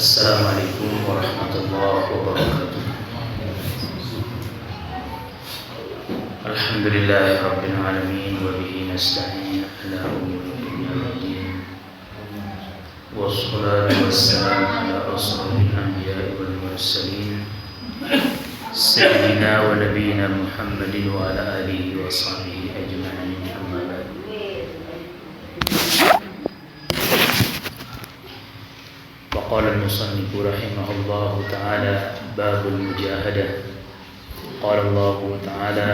Assalamualaikum warahmatullahi wabarakatuh. Alhamdulillahi rabbil alamin wa bihi nasta'in ala umuri dunya waddin. Wassalatu wassalamu ala asrofil anbiya'i wal mursalin sayyidina wa nabiyyina Muhammadin wa ala alihi wa sahbihi ajma'in. Amma ba'd. وقال المصنف رحمه الله تعالى باب المجاهدة. قال الله تعالى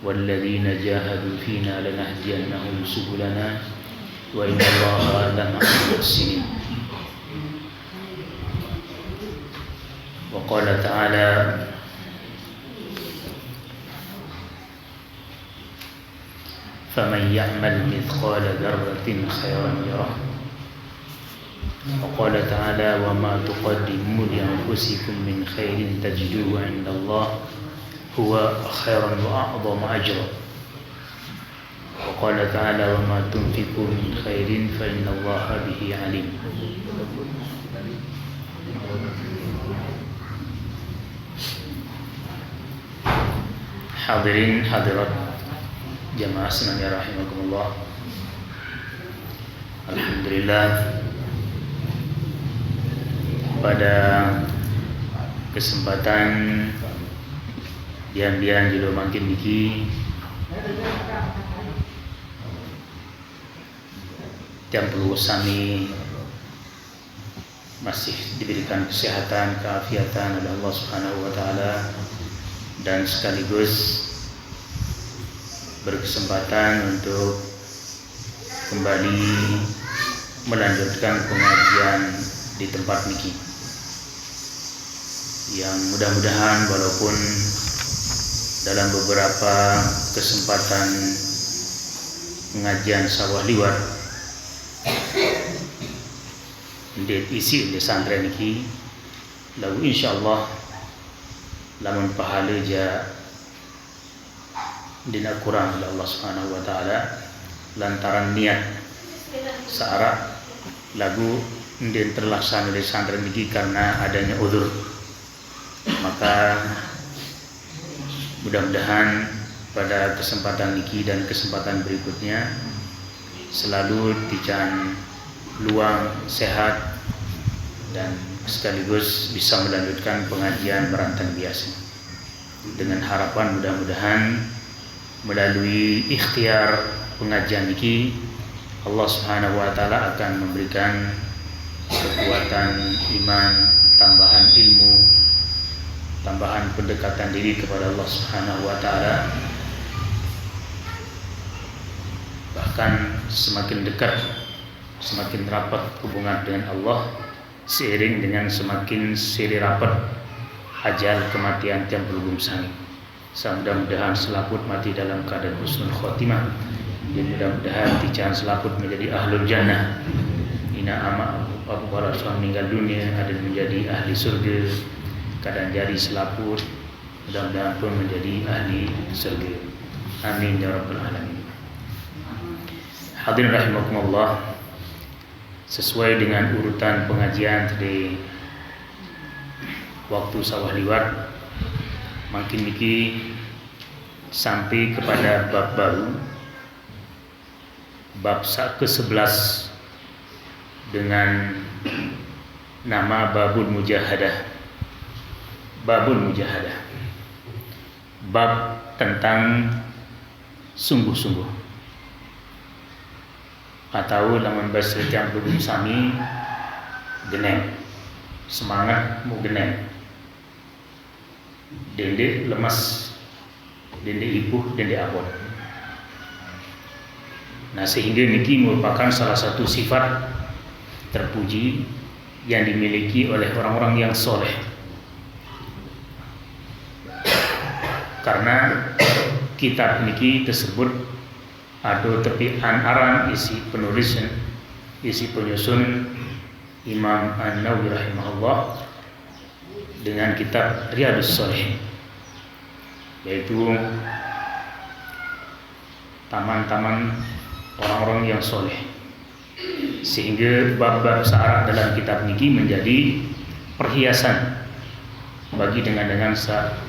والذين جاهدوا فينا لنهدينهم سبلنا وإن الله لمع المحسنين. وقال تعالى فمن يعمل مثقال ذرة خيرا يره. وقال تعالى وما تقدموا لأنفسكم من خير تجدوه عند الله هو خيرا وأعظم أجرا. وقال تعالى وما تنفقوا من خير فإن الله به عليم. Hadirin hadirat jamaah sekalian rahimakumullah. Alhamdulillah, pada kesempatan dian judul makin niki yang perlu sami masih diberikan kesehatan, keafiatan oleh Allah Subhanahu wa taala, dan sekaligus berkesempatan untuk kembali melanjutkan pengajian di tempat niki, yang mudah-mudahan walaupun dalam beberapa kesempatan pengajian sawah liwat isi di santren niki, lalu insyaallah lamun pahala ja dina kurang oleh Allah Subhanahu wa taala lantaran niat searah lagu dan terlaksana di santren ini karena adanya udzur, maka mudah-mudahan pada kesempatan ini dan kesempatan berikutnya selalu dijan luang sehat dan sekaligus bisa melanjutkan pengajian merantang biasa, dengan harapan mudah-mudahan melalui ikhtiar pengajian ini Allah Subhanahu wa taala akan memberikan kekuatan iman, tambahan ilmu, tambahan pendekatan diri kepada Allah Subhanahu wa taala, bahkan semakin dekat, semakin rapat hubungan dengan Allah seiring dengan semakin seri rapat ajal kematian yang belum sani. Mudah-mudahan selaput mati dalam keadaan husnul khotimah, dan mudah-mudahan tijan selaput menjadi ahlul jannah. Ina ama Abu Bakar meninggal dunia ada menjadi ahli surga, keadaan jadi selaput, mudah-mudahan pun menjadi ahli surga. Amin ya rabbal alamin. Hadirin rahimakumullah, sesuai dengan urutan pengajian tadi waktu sawah liwat, makin niki sampai kepada bab baru, bab ke-11 dengan nama babul mujahadah. Babul mujahadah, bab tentang sungguh-sungguh, atau lamun bahasa yang belum sami geneng, semangat mau geneng, dende lemas, dende ipuh, dende abon. Nah, sehingga niki merupakan salah satu sifat terpuji yang dimiliki oleh orang-orang yang soleh, karena kitab niki tersebut atau tepian aran isi penulis, isi penyusun Imam An-Nawawi rahimahullah dengan kitab Riyadhus Shalihin, yaitu taman-taman orang-orang yang soleh. sehingga bab-bab syarat dalam kitab niki menjadi perhiasan bagi dengan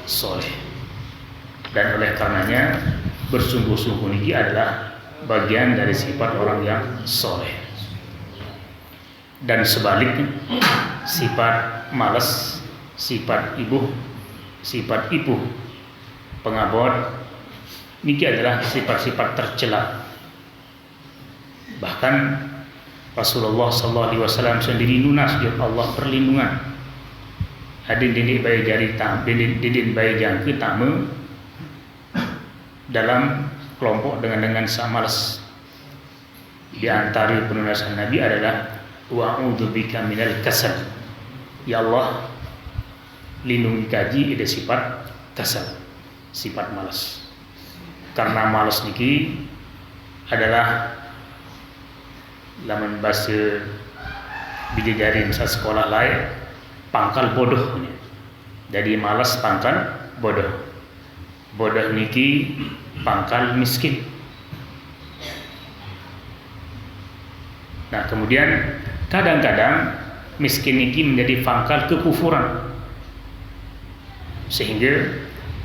soleh. Dan oleh karenanya bersungguh-sungguh niki adalah bagian dari sifat orang yang soleh. Dan sebaliknya sifat malas, sifat ibuh, pengabot niki adalah sifat-sifat tercela. Bahkan Rasulullah SAW sendiri lunas ya Allah perlindungan. Hadin didik bayi jari tam, didin bayi jangke tamu dalam kelompok dengan samalas. Di antara penunasan Nabi adalah wa'udzubika minal kasal. Ya Allah, lindungi kaji ada sifat kasal, sifat malas. Karena malas niki adalah laman bahasa bijajarin sa sekolah lain pangkal bodoh. Jadi malas pangkal bodoh. Bodoh niki pangkal miskin. Nah, kemudian kadang-kadang miskin niki menjadi pangkal kekufuran. Sehingga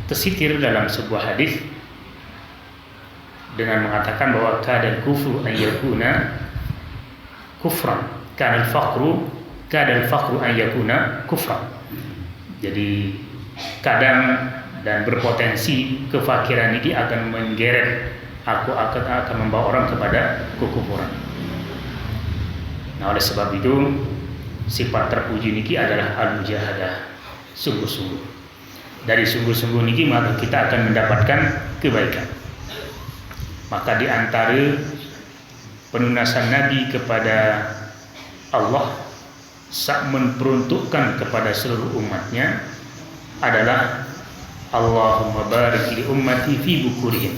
tersitir dalam sebuah hadis dengan mengatakan bahwa kadal kufru an yakuna kufran, kadal faqru an yakuna kufran. Jadi kadang dan berpotensi kefakiran ini akan menggeret akan membawa orang kepada kekufuran. Nah, oleh sebab itu sifat terpuji niki adalah al-mujahadah, sungguh-sungguh. Dari sungguh-sungguh niki maka kita akan mendapatkan kebaikan. Maka di antara penunasan Nabi kepada Allah saat memperuntukkan kepada seluruh umatnya adalah Allahumma barik li ummati fi bukurihim.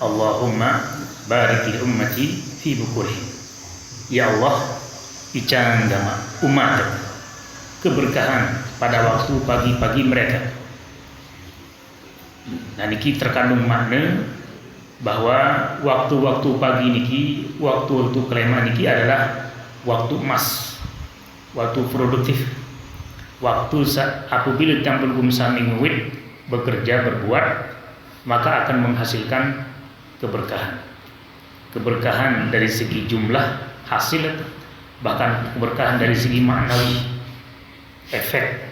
Allahumma barik li ummati fi bukurihim. Ya Allah, ican gama umat keberkahan pada waktu pagi-pagi mereka. Nah, niki terkandung makna bahwa waktu-waktu pagi niki, waktu-waktu kelema niki adalah waktu emas, waktu produktif, waktu apabila tampil sami ngewit bekerja berbuat maka akan menghasilkan keberkahan dari segi jumlah hasil, bahkan keberkahan dari segi maknawi, efek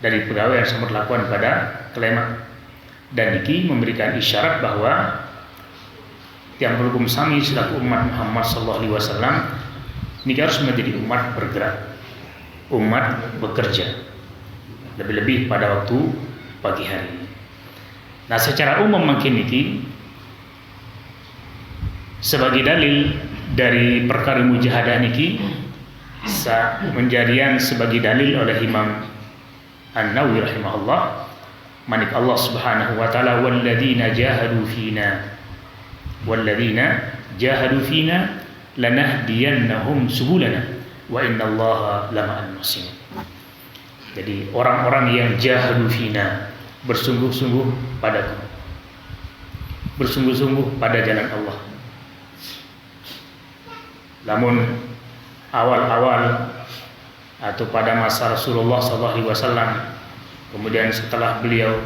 dari pegawai yang sempat lakukan pada kelema. Dan ini memberikan isyarat bahwa yang berhukum sami selaku umat Muhammad SAW ini harus menjadi umat bergerak, umat bekerja, lebih-lebih pada waktu pagi hari. Nah, secara umum mungkin ini sebagai dalil dari perkara mujahadah niki menjadian sebagai dalil oleh Imam An-Nawawi rahimahullah, manik Allah Subhanahu wa taala walladzina jahadu fina lanahdiyannahum subulana wa innallaha lama'al muhsinin. Jadi orang-orang yang jahadu fina, bersungguh-sungguh padaku, bersungguh-sungguh pada jalan Allah. Namun awal-awal atau pada masa Rasulullah SAW, kemudian setelah beliau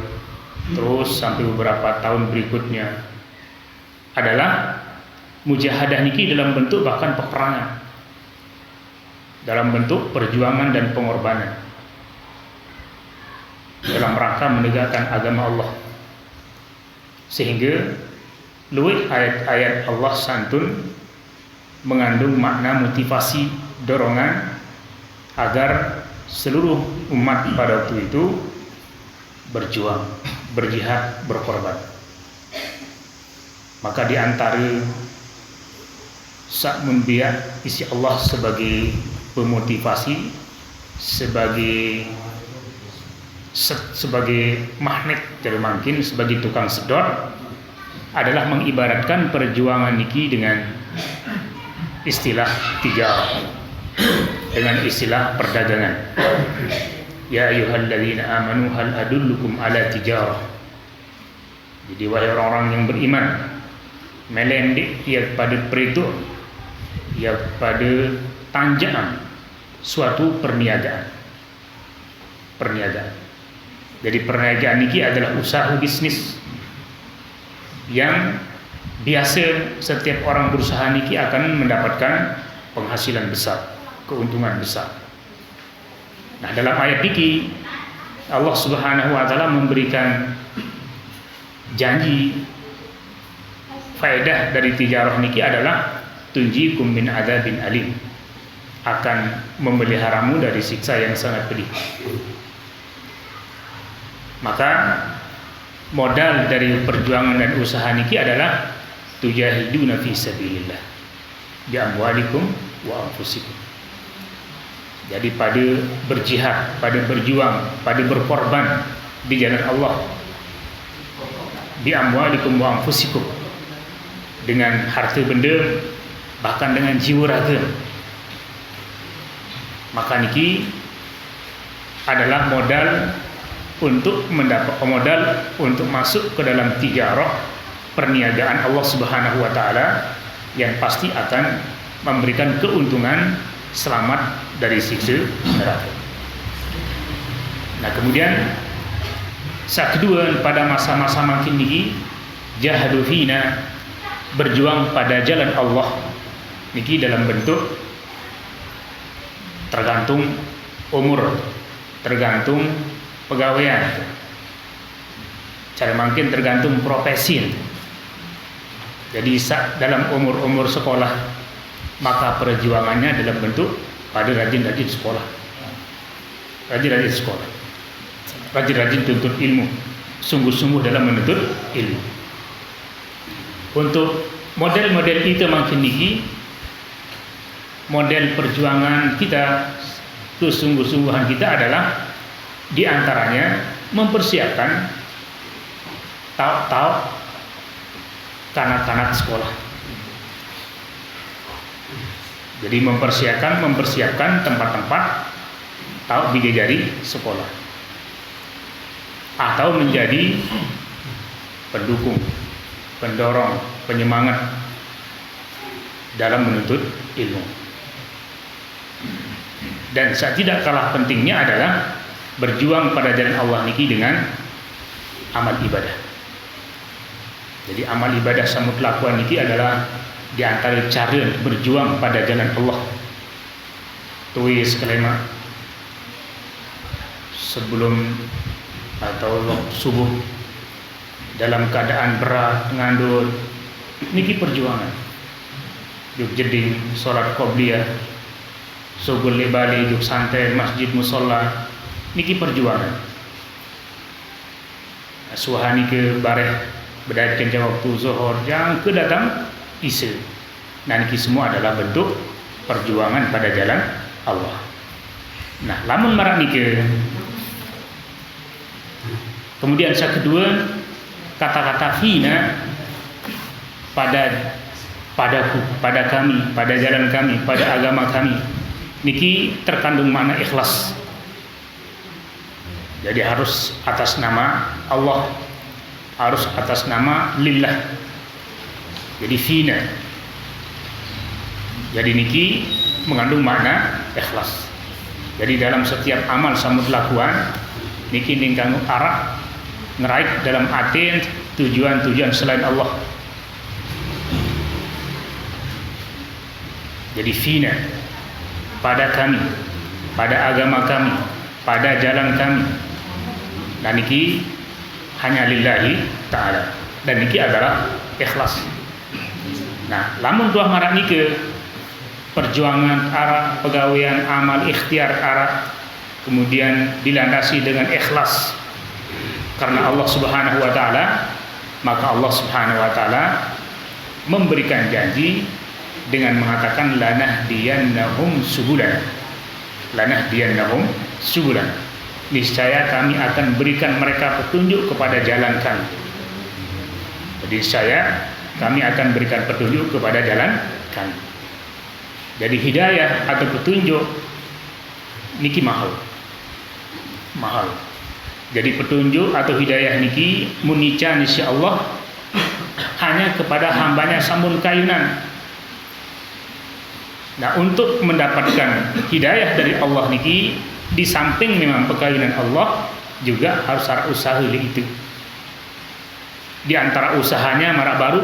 terus sampai beberapa tahun berikutnya adalah mujahadah niki dalam bentuk bahkan peperangan, dalam bentuk perjuangan dan pengorbanan dalam rangka menegakkan agama Allah. Sehingga luwih ayat-ayat Allah santun mengandung makna motivasi dorongan agar seluruh umat pada waktu itu berjuang, berjihad, berkorban. Maka di antara sakmun biya isi Allah sebagai pemotivasi, sebagai magnet dari mungkin sebagai tukang sedot adalah mengibaratkan perjuangan niki dengan istilah tijarah, dengan istilah perdagangan. Ya ayyuhalladzina amanu hal adullukum ala tijarah. Jadi wahai orang-orang yang beriman, melendik ia pada peritu ya pada tanjakan suatu perniagaan. Jadi perniagaan ini adalah usaha bisnis yang biasa setiap orang berusaha niki akan mendapatkan penghasilan besar, keuntungan besar. Nah, dalam ayat ini Allah Subhanahu wa taala memberikan janji faedah dari tijarah niki adalah tunjikum min adzabin alim, akan memeliharamu dari siksa yang sangat pedih. Maka modal dari perjuangan dan usaha niki adalah tujahiduna fi sabilillah bi amwalikum wa anfusikum. Jadi pada berjihad, pada berjuang, pada berkorban di jalan Allah, bi amwalikum wa anfusikum, dengan harta benda, bahkan dengan jiwa raga. Maka niki adalah modal untuk mendapat modal untuk masuk ke dalam tijarah perniagaan Allah Subhanahu wa taala yang pasti akan memberikan keuntungan selamat dari siksa neraka. Nah, kemudian saat kedua pada masa-masa makin niki jahadu fina, berjuang pada jalan Allah niki dalam bentuk tergantung umur, tergantung pegawaian, cara makin tergantung profesi. Jadi dalam umur sekolah, maka perjuangannya dalam bentuk pada rajin-rajin sekolah, rajin tuntut ilmu, sungguh-sungguh dalam menuntut ilmu. Untuk model-model itu makin tinggi, model perjuangan kita, kesungguh-sungguhan kita adalah diantaranya mempersiapkan tahu kanak-kanak sekolah. Jadi mempersiapkan tempat-tempat tahu bidadari sekolah, atau menjadi pendukung, pendorong, penyemangat dalam menuntut ilmu. Dan tidak kalah pentingnya adalah berjuang pada jalan Allah niki dengan amal ibadah. Jadi amal ibadah samut lakuan niki adalah di antara cara berjuang pada jalan Allah. Tuis kelima sebelum atau subuh dalam keadaan berat ngandul niki perjuangan. Juk jeding salat qobliyah, sugul libali juk santai masjid musalla niki perjuangan. Suhani ke bareh berdayatkan jam waktu zuhur yang kedatang isya. Nah, niki semua adalah bentuk perjuangan pada jalan Allah. Nah, lamun marak niki. Kemudian yang kedua, kata-kata fina padaku, pada kami, pada jalan kami, pada agama kami. Niki terkandung makna ikhlas. Jadi harus atas nama Allah, harus atas nama lillah. Jadi fina. Jadi niki mengandung makna ikhlas. Jadi dalam setiap amal samud lakuan niki ningkang arah ngeraik dalam hati tujuan-tujuan selain Allah. Jadi fina pada kami, pada agama kami, pada jalan kami. Dan niki hanya lillahi ta'ala. Dan niki adalah ikhlas. Nah, lamun tuah marak niki perjuangan arah, pegawaian amal ikhtiar arah, kemudian dilandasi dengan ikhlas karena Allah Subhanahu wa taala, maka Allah Subhanahu wa taala memberikan janji dengan mengatakan lanahdiyannahum subulan. Lanahdiyannahum subulan. Niscaya kami akan berikan mereka petunjuk kepada jalan kami. Jadi kami akan berikan petunjuk kepada jalan kami. Jadi hidayah atau petunjuk niki mahal. Jadi petunjuk atau hidayah niki munican insyaallah hanya kepada hambanya samun kayunan. Nah, untuk mendapatkan hidayah dari Allah niki, di samping memang pekawinan Allah, juga harus ada usaha itu. Di antara usahanya marak baru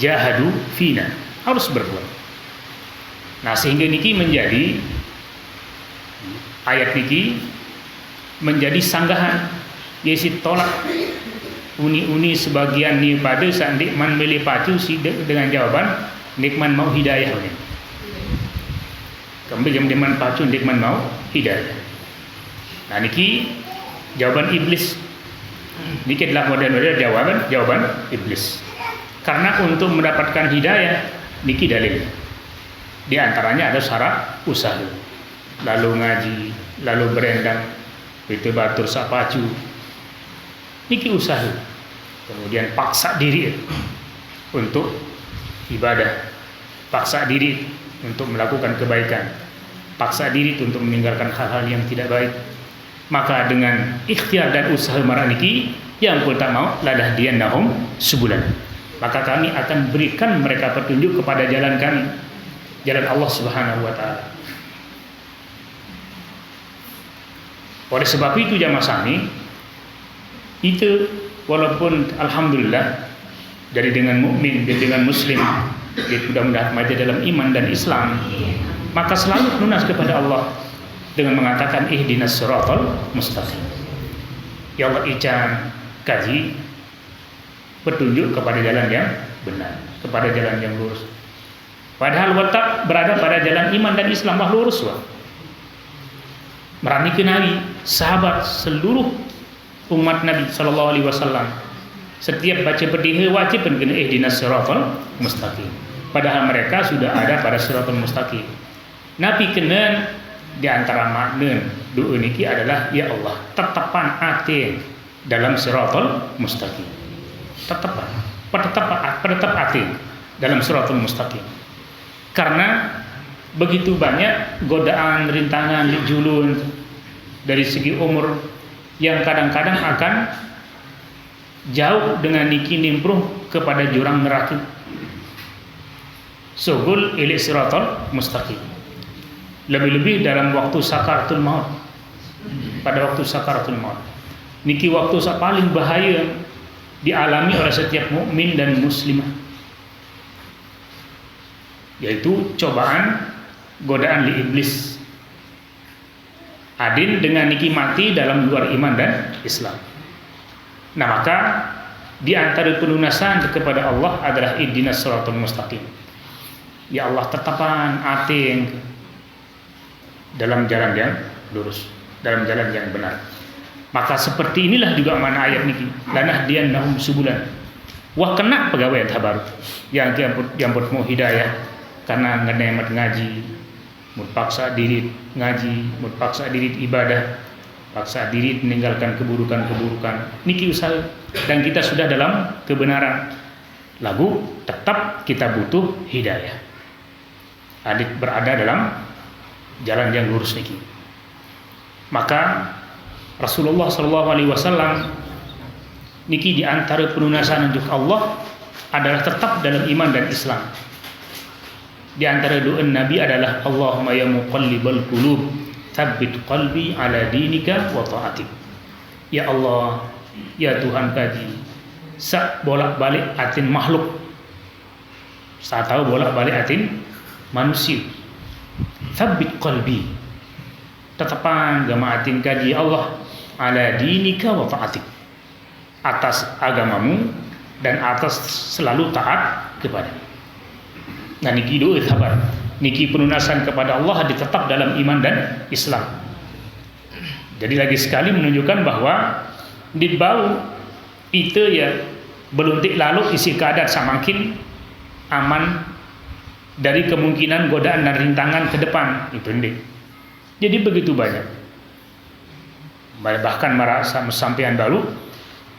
jahadu fina, harus berbuat. Nah, sehingga niki menjadi ayat niki menjadi sanggahan, yaitu tolak uni-uni sebagian ni pada saat nikman milih pacu dengan jawaban nikman mau hidayah ni. Kemudian nikman pacu nikman mau hidayah. Nah, niki jawaban iblis. Niki adalah model-model jawaban iblis. Karena untuk mendapatkan hidayah niki dalil. Di antaranya ada syarat usaha. Lalu ngaji, lalu berendang, itu batur sapacu. Niki usaha. Kemudian paksa diri untuk ibadah, paksa diri untuk melakukan kebaikan, paksa diri untuk meninggalkan hal-hal yang tidak baik. Maka dengan ikhtiar dan usaha maraniki yang pun tak mau ladah diannahum sebulan, maka kami akan berikan mereka petunjuk kepada jalan kami, jalan Allah Subhanahu wa taala. Oleh sebab itu jamaah sami, itu walaupun alhamdulillah dari dengan mukmin dan dengan muslim dia mudah-mudahan maju dalam iman dan Islam, maka selalu lunas kepada Allah dengan mengatakan ihdinas siratal mustaqim. Ya Allah, ican kaji petunjuk kepada jalan yang benar, kepada jalan yang lurus. Padahal watak berada pada jalan iman dan Islam lurus wah. Merani kenali sahabat seluruh umat Nabi sallallahu alaihi wasallam. Setiap baca Fatihah wajib kena ihdinas siratal mustaqim. Padahal mereka sudah ada pada siratal mustaqim. Nabi kena di antara makna doa niki adalah ya Allah, tetapan hati dalam siratal mustaqim. Tetap hati dalam siratal mustaqim. Karena begitu banyak godaan, rintangan, julun dari segi umur yang kadang-kadang akan jauh dengan niki nimbrung kepada jurang neraka. Sugul ila siratal mustaqim. Lebih-lebih dalam waktu sakaratul maut. Pada waktu sakaratul maut. Niki waktu paling bahaya dialami oleh setiap mukmin dan muslimah. Yaitu cobaan, godaan li iblis. Adin dengan niki mati dalam luar iman dan Islam. Nah, maka di antara pelunasan kepada Allah adalah ihdinas siratal mustaqim. Ya Allah, tetapan ating dalam jalan yang lurus, dalam jalan yang benar. Maka seperti inilah juga mana ayat niki. Lanah diannahum subulan. Wah, kena pegawai baru yang mau hidayah karena ngenemat ngaji, paksa diri ngaji, paksa diri ibadah, paksa diri meninggalkan keburukan-keburukan. Niki usaha dan kita sudah dalam kebenaran. Lagu tetap kita butuh hidayah. Adik berada dalam jalan yang lurus niki. Maka Rasulullah SAW niki di antara pelunasan untuk Allah adalah tetap dalam iman dan Islam. Di antara doa Nabi adalah Allahumma ya muqallibal qulub tsabbit qalbi ala dinika wa ta'atik. Ya Allah, ya Tuhan kaji, sak bolak-balik atin makhluk, sa tahu bolak-balik atin manusia. Tsabbit qalbi, tetapan gamaatin kaji Allah ala dinika wa ta'atik, atas agamamu dan atas selalu taat kepada. Nah, niki doa sabar, niki pelunasan kepada Allah ditetap dalam iman dan Islam. Jadi lagi sekali menunjukkan bahwa di bau itu ya beluntik lalu isi keadaan semakin aman dari kemungkinan godaan dan rintangan ke depan itu nih. Jadi begitu banyak. Bahkan merasa sampean baru.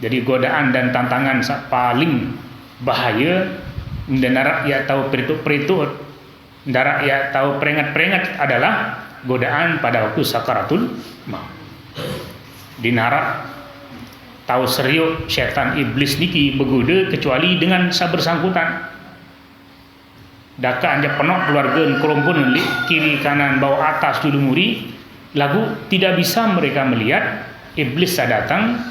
Jadi godaan dan tantangan paling bahaya ndarak ya tahu perituk-perituk, ndarak ya tahu peringat-peringat adalah godaan pada waktu sakaratul maut. Dinarak tahu serius setan iblis niki begoda kecuali dengan bersangkutan. daka anja penok keluarga kelompok kiri kanan bawah atas dulu muri lagu tidak bisa mereka melihat iblis datang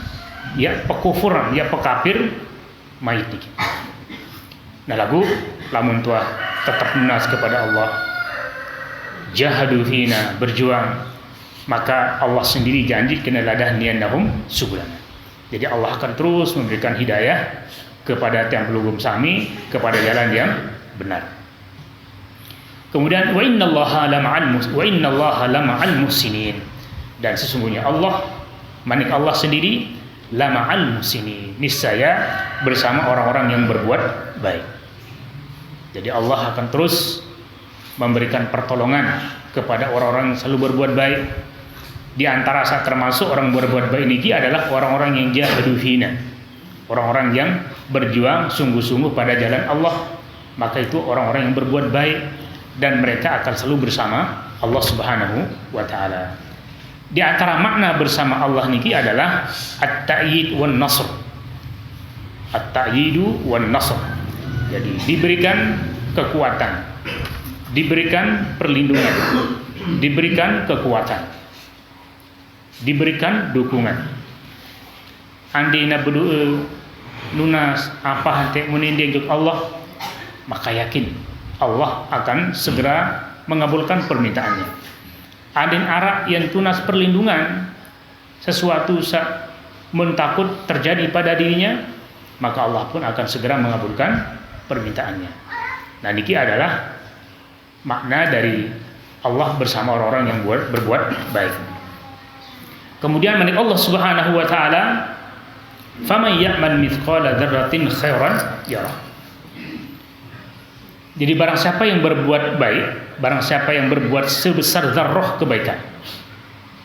ya pekufuran ya pekafir mayit niki. Nah lagu lamun tua tetap lunas kepada Allah, jahadu fina berjuang, maka Allah sendiri janji kena ladah niannahum subulana. Jadi Allah akan terus memberikan hidayah kepada tiang pelugum sami kepada jalan yang benar. Kemudian wa innallaha lama'al muhsinin, dan sesungguhnya Allah manik Allah sendiri lama'al muhsinin, niscaya bersama orang-orang yang berbuat baik. Jadi Allah akan terus memberikan pertolongan kepada orang-orang yang selalu berbuat baik. Di antara saat termasuk orang berbuat baik ini adalah orang-orang yang jahadu fina, orang-orang yang berjuang sungguh-sungguh pada jalan Allah. Maka itu orang-orang yang berbuat baik dan mereka akan selalu bersama Allah Subhanahu wa taala. Di antara makna bersama Allah niki adalah at-ta'yid wan nasr. At-ta'yidu wan nasr. Jadi diberikan kekuatan, diberikan perlindungan, diberikan kekuatan, diberikan dukungan. Andina berdoa lunas apa hati menindih Allah, maka yakin Allah akan segera mengabulkan permintaannya. Adin arak yang tunas perlindungan, sesuatu mentakut terjadi pada dirinya, maka Allah pun akan segera mengabulkan permintaannya. Nah niki adalah makna dari Allah bersama orang-orang yang berbuat baik. Kemudian manik Allah Subhanahu wa taala, faman ya'mal mithqala dzarratin khairan yarah. Jadi barang siapa yang berbuat baik, barang siapa yang berbuat sebesar zarrah kebaikan,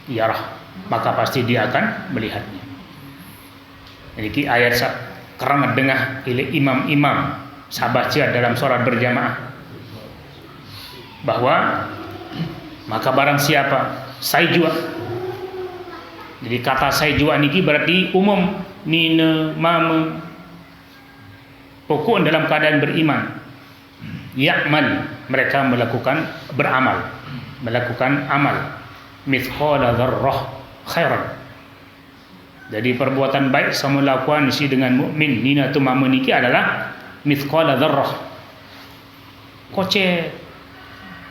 yarah, maka pasti dia akan melihatnya. Jadi ayat karena dengah oleh imam-imam sabaca dalam sholat berjamaah bahwa maka barang siapa saya jua. Jadi kata saya jua niki berarti umum, nina, mama, pokok dalam keadaan beriman. Ya'mal, mereka melakukan beramal, melakukan amal, mithqala dzarrah khairan. Jadi perbuatan baik sama lakukan isi dengan mukmin nina tu mama niki adalah mithqala dzarrah. Koce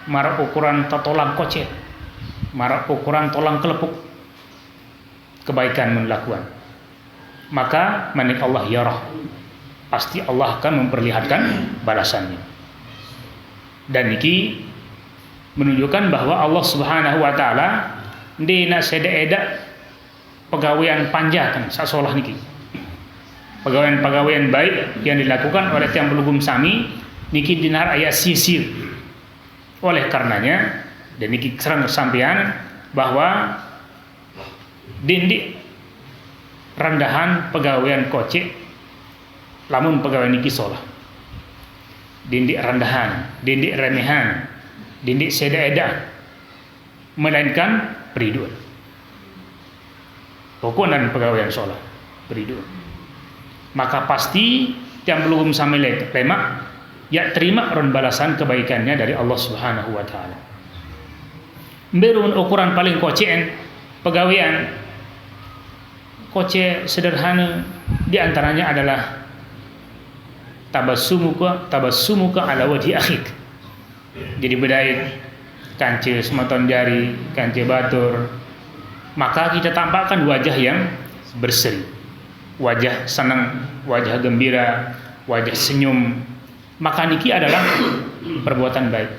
marak ukuran totolang koce, marak ukuran tolang kelepuk kebaikan melakukan. Maka manik Allah yarah, pasti Allah akan memperlihatkan balasannya. Dan niki menunjukkan bahwa Allah Subhanahu wa taala ndina seda-eda pegawaian panjatan sasolah niki. Pegawaian baik yang dilakukan oleh tiang pelugum sami niki dinar ayat sisir. Oleh karenanya dan niki serang sampean bahwa dindik rendahan pegawaian kocek lamun pegawai niki solah. Dindik rendahan, dindik remehan, dindik seda-eda, melainkan periduan. Pokoknya pegawai yang sholat periduan. Maka pasti yang belum sampai lemak, ya terima ron balasan kebaikannya dari Allah Subhanahu wa taala. Berun ukuran paling kocen pegawaian koce sederhana di antaranya adalah tabassumuka ala wajhi akhik. Jadi bedai kance sematon jari, kance batur, maka kita tampakkan wajah yang berseri, wajah senang, wajah gembira, wajah senyum. Maka niki adalah perbuatan baik.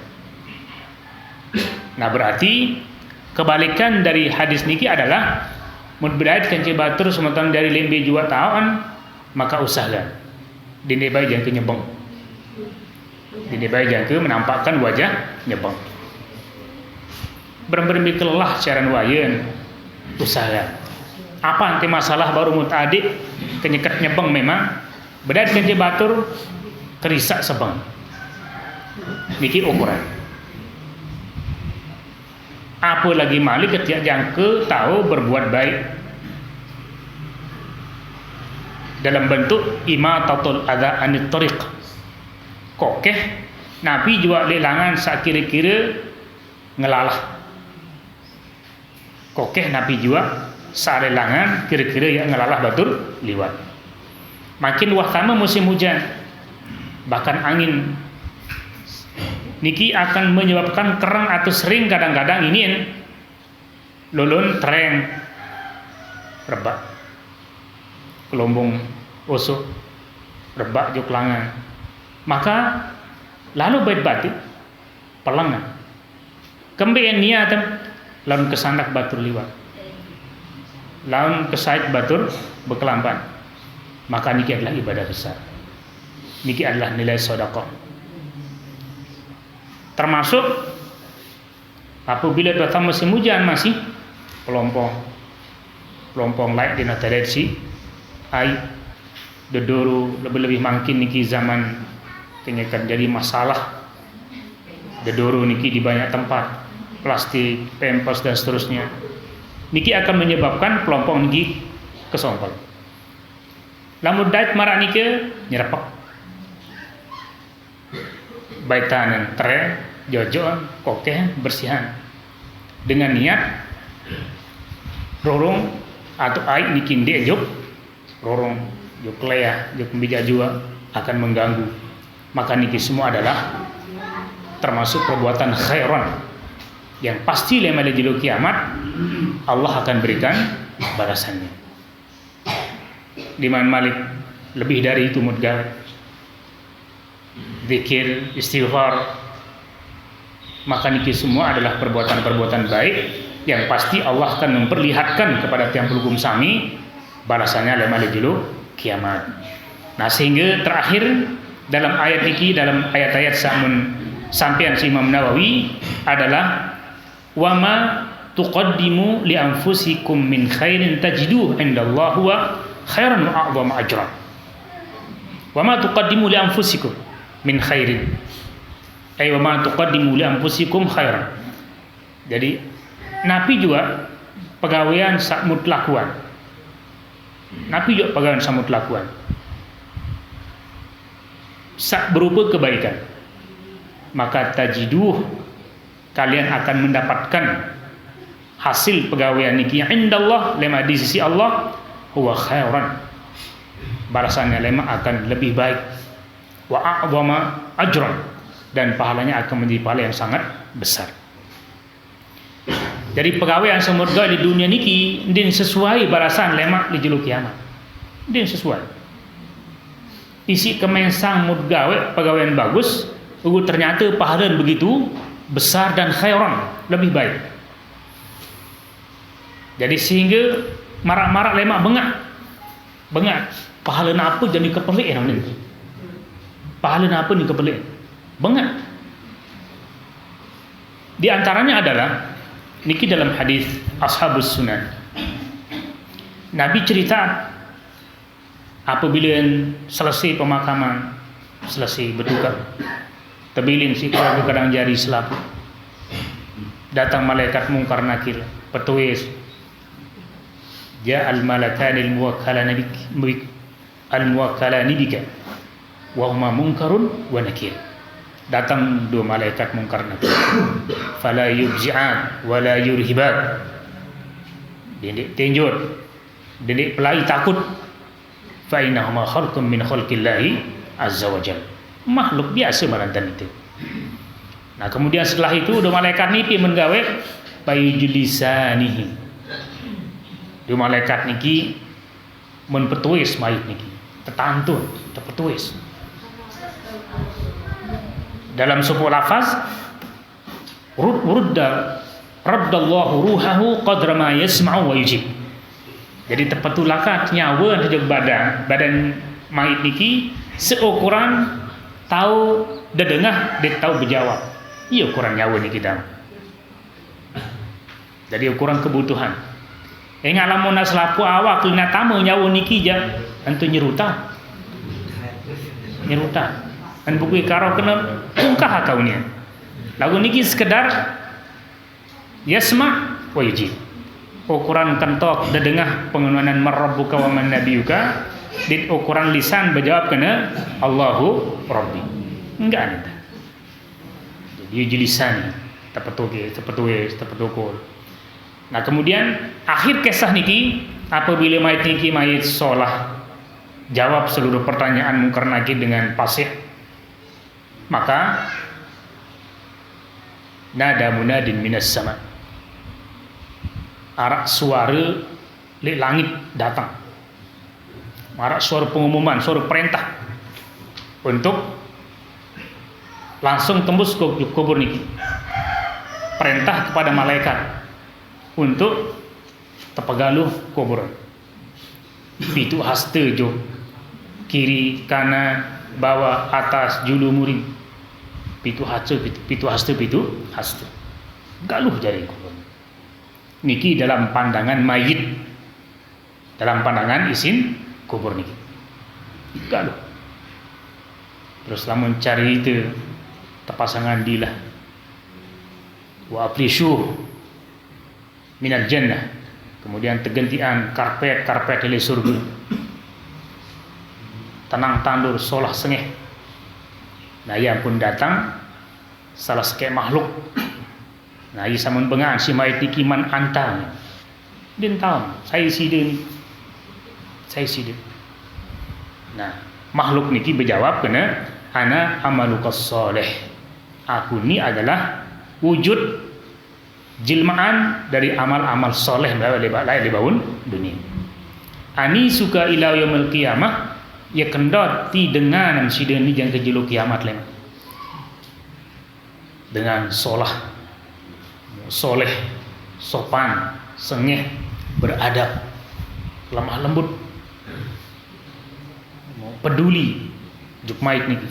Nah berarti kebalikan dari hadis niki adalah mun bedai kance batur sematon jari lembe jua tahuan, maka usahakan dini baik jangan ke nyebeng, dini baik jangan ke menampakkan wajah nyebeng. Bener-bener kelelah siaran wayan usaha. Apa nanti masalah baru mutadik kenyekat nyebeng memang bedai kenci batur kerisak sebeng. Niki ukuran. Apa lagi malik ketika jangke tahu berbuat baik dalam bentuk imatatul adza anit tariq, kokeh Nabi juga lelangan sak kira-kira ngelalah. Kokeh Nabi juga sak lelangan kira-kira yang ngelalah batur liwat. Makin wah musim hujan, bahkan angin niki akan menyebabkan kerang atau sering kadang-kadang ini lulun tereng rebak kelombong osok rebak juk langan, maka lalu bait batik pelengan kembeen niat laun kesandak batur liwat laun kesait batur bekelampan, maka niki adalah ibadah besar, niki adalah nilai sedekah. Termasuk apabila datang musim hujan masih pelompong lain di natalesi ai dedoro lebih makin niki zaman kenyakan jadi masalah dedoro niki di banyak tempat, plastik, pampers dan seterusnya, niki akan menyebabkan pelompong niki kesompol. Lamun dait marak niki nyerepak baitanan tere jojoan kokeh bersihan dengan niat rorong atau air nikin dia juk rorong juk leah juk bija jua akan mengganggu, maka niki semua adalah termasuk perbuatan khairan yang pasti lemah jilo kiamat Allah akan berikan balasannya. Di mana Malik lebih dari itu mudgal zikir, istighfar, maka niki semua adalah perbuatan-perbuatan baik yang pasti Allah akan memperlihatkan kepada tiang pelugum sami balasannya lemah jilo kiamat. Nah, sehingga terakhir dalam ayat niki, dalam ayat-ayat sampean si Imam Nawawi adalah wama tuqaddimu li anfusikum min khairin tajiduhu indallahi wa khairan wa a'dhama ajran. Wama tuqaddimu li anfusikum min khairin ay wa ma tuqaddimu li anfusikum khairan. Jadi Nabi juga pegawaian sak mutlakuan. Nabi juga pegawaian sak mutlakuan. Sak berupa kebaikan. Maka tajiduh kalian akan mendapatkan hasil pegawaian niki indallah lema di sisi Allah huwa khairan. Balasannya lema akan lebih baik. Wa a'dhama ajran, dan pahalanya akan menjadi pahala yang sangat besar. Jadi pegawai yang semurga di dunia niki din sesuai balasan lemak di julu kiamat. Din sesuai. Isi kemensang mudgawe pegawai yang bagus, ternyata pahala begitu besar dan khairan, lebih baik. Jadi sehingga marak-marak lemak bengak pahala apa jadi kepelik namanya. Pahala apa ni kepelik? Bengak. Di antaranya adalah niki dalam hadis Ashabus Sunan. Nabi cerita apabila selesai pemakaman, selesai berduka, terbilin si keluarga kadang jari selapu. Datang malaikat mungkar nakir, petuis. Ja'al malakanil muwakkalani bik al-muwakkalani bika wa huma munkarun wa nakir. Datang dua malaikat mungkar nakir. Fala yubzi'an wa la yurhibat. Didik tinjut, didik pelai takut. Fa innahuma khalqun min khalqillahi azza wa jalla. Makhluk biasa marantan itu. Nah, kemudian setelah itu dua malaikat niki menggawe bayujulisanihi. Dua malaikat niki menpetuis mayit niki, tertantun, terpetuis. Dalam sebuah lafaz raddallahu ruhahu qadra ma yasma'u wa yujib. Jadi terpetulakan nyawa di badan mayit niki seukuran tahu dedengah dia tahu berjawab. Iya ukuran nyawa niki dah. Jadi ukuran kebutuhan. Ngalamun selaku awak kena tamu nyawa niki ja antu nyeruta. Dan buku karo kena ungkah akaunya. Lagu niki sekedar yasma wa yujib. Ukuran kentok dedengah pengenalan marabbuka wa man nabiyuka, di ukuran lisan berjawab kena Allahu Rabbi. Enggak ada. yujlisani tepetukul. Nah kemudian akhir kisah niki apabila mayit niki mayit solah jawab seluruh pertanyaan mungkar nakir dengan fasih, maka nada munadin minas sama, arak suara di langit datang, arak suara pengumuman, suara perintah untuk langsung tembus ke kubur niki, perintah kepada malaikat untuk tepagaluh kubur. Pitu haste jo kiri kanan bawah atas julu muring, pitu haste galuh jari kubur niki dalam pandangan mayit, dalam pandangan isin kubur niki galuh. Terus lamun cari itu tepasangan dilah wa aprishu minal jannah, kemudian tergantian karpet dari surga, tenang tandur solah sengeh. Nah yang pun datang salah sekek makhluk. Nah ia samun bengan si mayit niki man antang din tahu saya sida. Nah makhluk niki berjawab kena ana amalukas soleh, aku ni adalah wujud jilmaan dari amal-amal soleh di bawun dunia. Ani suka ila yaumil qiyamah, ya kendot ti dengan sida ni jang kejelo kiamat lem. Dengan soleh, sopan, sengeh, beradab, lemah lembut, peduli juk mayit niki.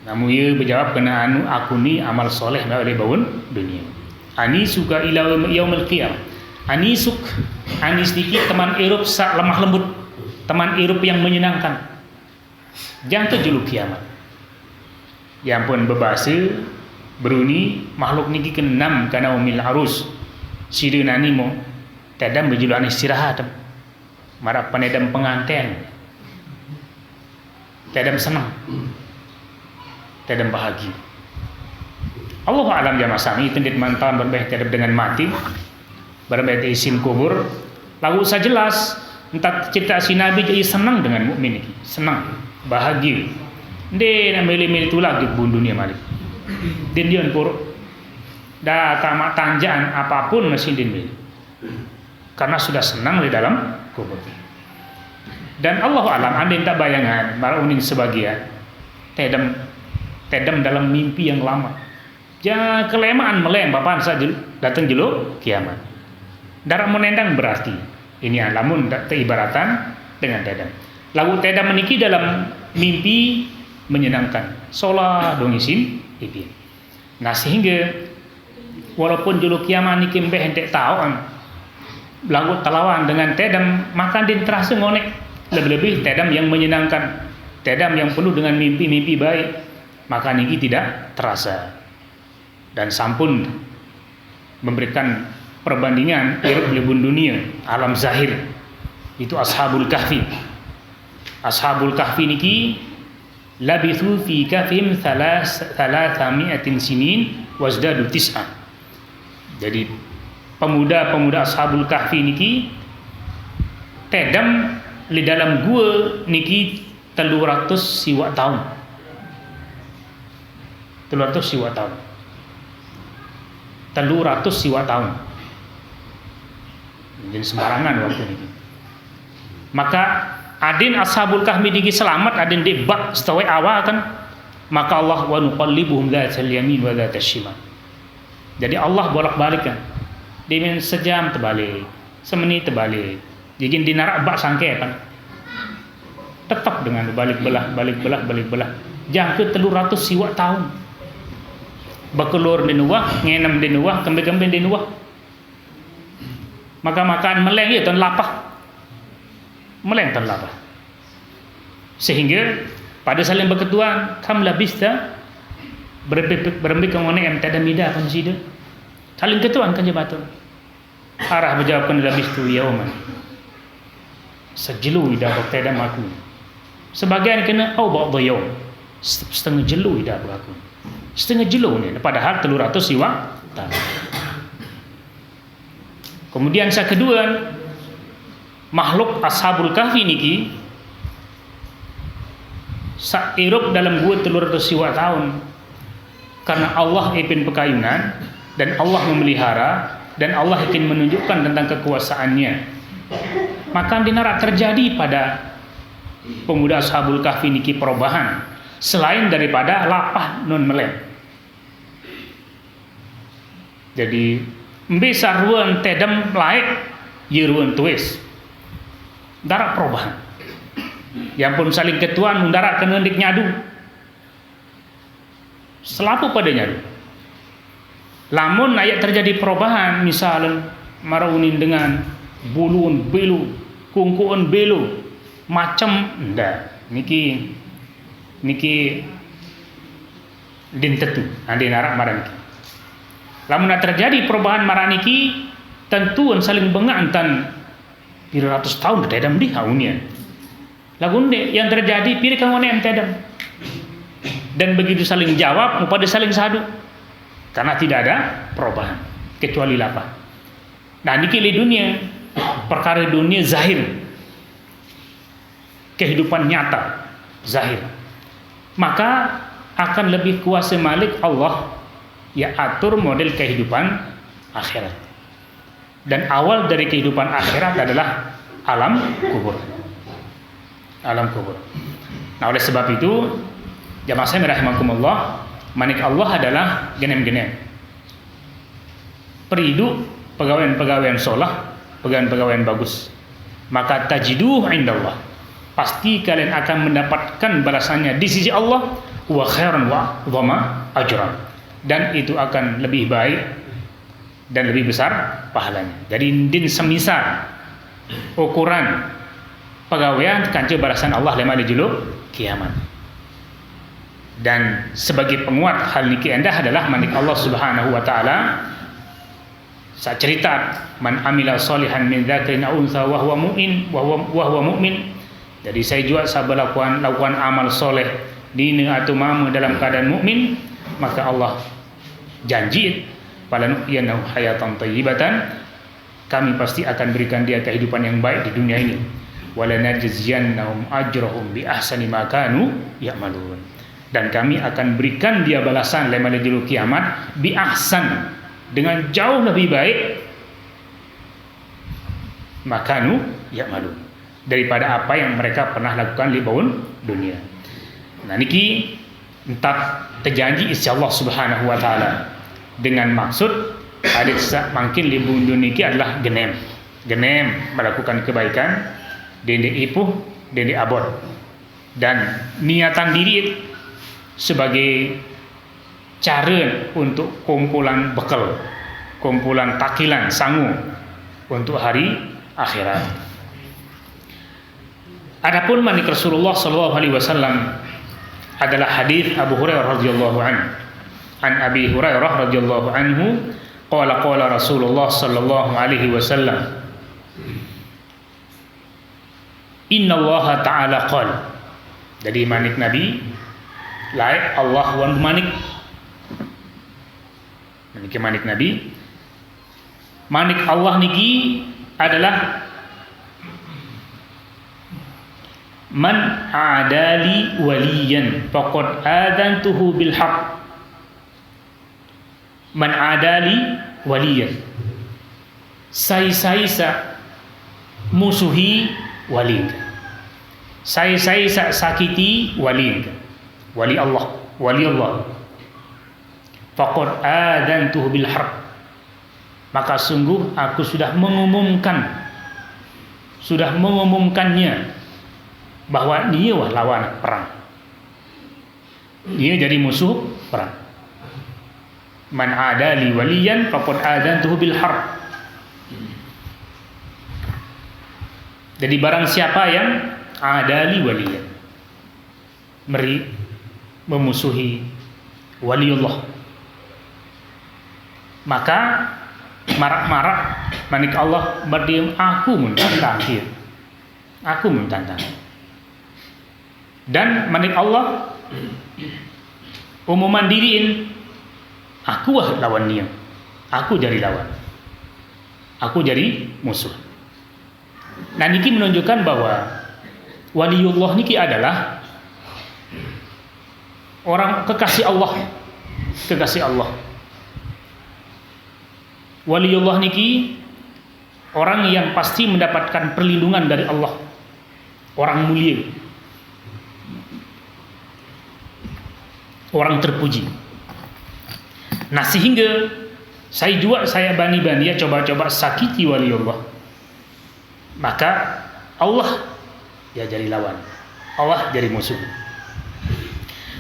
Namun ia berjawab kena anu aku ni amal soleh dari bawun dunia. Anisuka ila yaumil qiyamah. Anisuk, anis niki teman irup sak lemah lembut, teman irup yang menyenangkan. Jangan terjuluk kiamat. Yang pun berbahasa beruni makhluk niki kenam kana umil arus. Sida nani mo tadam berjulukan istirahat. Marap panedam pengantin. Tadam senang. Tadam bahagia. Allah alam jamaah sami tendit mantan berbeh terhadap dengan mati, berbeh isin kubur. Lalu saya jelas entah cerita si Nabi jadi senang dengan mukmin ini, senang, bahagia. Dia nak milih itulah di dunia malik. Dan dia pur dah tamat tanjaan apapun masih dia milih, karena sudah senang di dalam kubur. Dan Allah alam anda tak bayangan, malah unin sebagian tedam dalam mimpi yang lama. Jangan kelemaan meleng bapak saja datang jelo kiamat. Darah menendang berarti ini alamun ibaratan dengan tedam. Lagu tedam meniki dalam mimpi menyenangkan. Solah dong isin ibin. Nah sehingga walaupun jelo kiamat niki mbeh hendak tahu lagu talawan dengan tedam maka din terasa ngonek lebih-lebih tedam yang menyenangkan, tedam yang penuh dengan mimpi-mimpi baik, maka niki tidak terasa. Dan sampun memberikan perbandingan hidup lebun dunia alam zahir itu ashabul kahfi niki labithu fi kahfihim 300 sinin wazdadu tis'an. jadi pemuda ashabul kahfi niki tedam di dalam gua niki 300 siwa tahun. Jadi sembarangan waktu ini. Maka adin ashabul kahfi niki selamat, adin di bak setawai awal kan. Maka Allah wa nuqallibuhum dzatal yamin wa dzatal shimal. Jadi Allah bolak-balik kan. Dia sejam terbalik, semenit terbalik. Jadi di narak bak sangke kan. Tetap dengan balik belah. Jangan ke 300 siwa tahun. Bakelur di nuwah, ngenem di nuwah, kembe-kembe di nuwah. Maka makan meleng ya tan lapah. Meleng tan lapah. Sehingga pada saling berketuan kam labista berembi kengone em tada mida kan sida. Saling ketuan kan jabatan. Arah berjawabkan labistu yauman. Sejelu ida baktada maku. Sebagian kena au ba'd yaum. Setengah jelu ida aku. setengah jelo nih, padahal 300 siwa tahun. Kemudian saya kedua, makhluk Ashabul Kahfi niki sak irup dalam gua 300 siwa tahun, karena Allah ipin pekayunan dan Allah memelihara dan Allah ingin menunjukkan tentang kekuasaannya. Maka dinara terjadi pada pemuda Ashabul Kahfi niki perubahan selain daripada lapah non melem. Jadi embe sarwan tedem laik yeruan tuis. Darat perubahan. Yang pun saling ketuan mendarat kena dik nyadu. Selapu pada nyadu. Lamun ayat terjadi perubahan, misalnya maraunin dengan buluun belu, kungkuan belu, macam ndak. Niki din tetu, ande narak maraniki. Lamun terjadi perubahan maraniki, tentuan saling bengantan 300 tahun tedam di haunya. Lagunde yang terjadi pilih kamu yang tedam. Dan begitu saling jawab, pada saling sadu. Karena tidak ada perubahan kecuali lapar. Nah, niki di dunia perkara dunia zahir, kehidupan nyata zahir, maka akan lebih kuasa Malik Allah ya atur model kehidupan akhirat. Dan awal dari kehidupan akhirat adalah alam kubur. Alam kubur. Nah, oleh sebab itu jamaah saya rahimakumullah, Manik Allah adalah genem-genem peridu pegawaian-pegawaian sholah, pegawaian-pegawaian bagus. Maka tajiduh indallah, pasti kalian akan mendapatkan balasannya di sisi Allah, wa khairan wa dhama ajran, dan itu akan lebih baik dan lebih besar pahalanya. Jadi din semisal ukuran pegawaian kanca balasan Allah lema di juluk kiamat. Dan sebagai penguat hal niki endah adalah manik Allah Subhanahu wa taala sa cerita man amila sholihan min dzakrin aw untha wa huwa mu'min wa huwa mu'min. Jadi saya juga sabar lakukan amal soleh dini atau mamu dalam keadaan mukmin, maka Allah janji falanuhyinahu hayatan thayyibatan, kami pasti akan berikan dia kehidupan yang baik di dunia ini, walanajziyannahum ajrahum bi ahsani ma kanu ya'malun, dan kami akan berikan dia balasan lemah di kiamat bi ahsan, dengan jauh lebih baik makanu ya'malun, daripada apa yang mereka pernah lakukan di bawah dunia. Nah niki entah terjanji insyaallah Subhanahu wa taala dengan maksud hadis makin libu dunia niki adalah genem melakukan kebaikan, dende ipuh, dende abot, dan niatan diri sebagai cara untuk kumpulan bekal, kumpulan takilan sangu untuk hari akhirat. Adapun manik Rasulullah sallallahu alaihi wasallam adalah hadis Abu Hurairah radhiyallahu anhu. An Abi Hurairah radhiyallahu anhu qala Rasulullah sallallahu alaihi wasallam, Inna Allah ta'ala qala. Jadi manik Nabi laik Allah wan manik Nabi. Manik Allah niki adalah man adali waliyan faqad adantuhu bil haqq. Man adali waliyan, saya musuhi wali, saya sakiti wali Allah, faqad adantuhu bil harb, maka sungguh aku sudah mengumumkannya bahwa dia lawan perang, dia jadi musuh perang. Man adali waliyan faqad adantuhu bil harb. Jadi barang siapa yang adali waliyan, memusuhi waliullah, maka marak-marak manik Allah berdiam, aku mentantang. Dan manik Allah umuman diriin aku lawan dia, aku jadi lawan, aku jadi musuh. Nah niki menunjukkan bahwa waliullah niki adalah orang kekasih Allah. Waliullah niki orang yang pasti mendapatkan perlindungan dari Allah, orang mulia, orang terpuji. Nah sehingga saya bani ya coba-coba sakiti waliullah, maka Allah ya jadi lawan, Allah jadi musuh.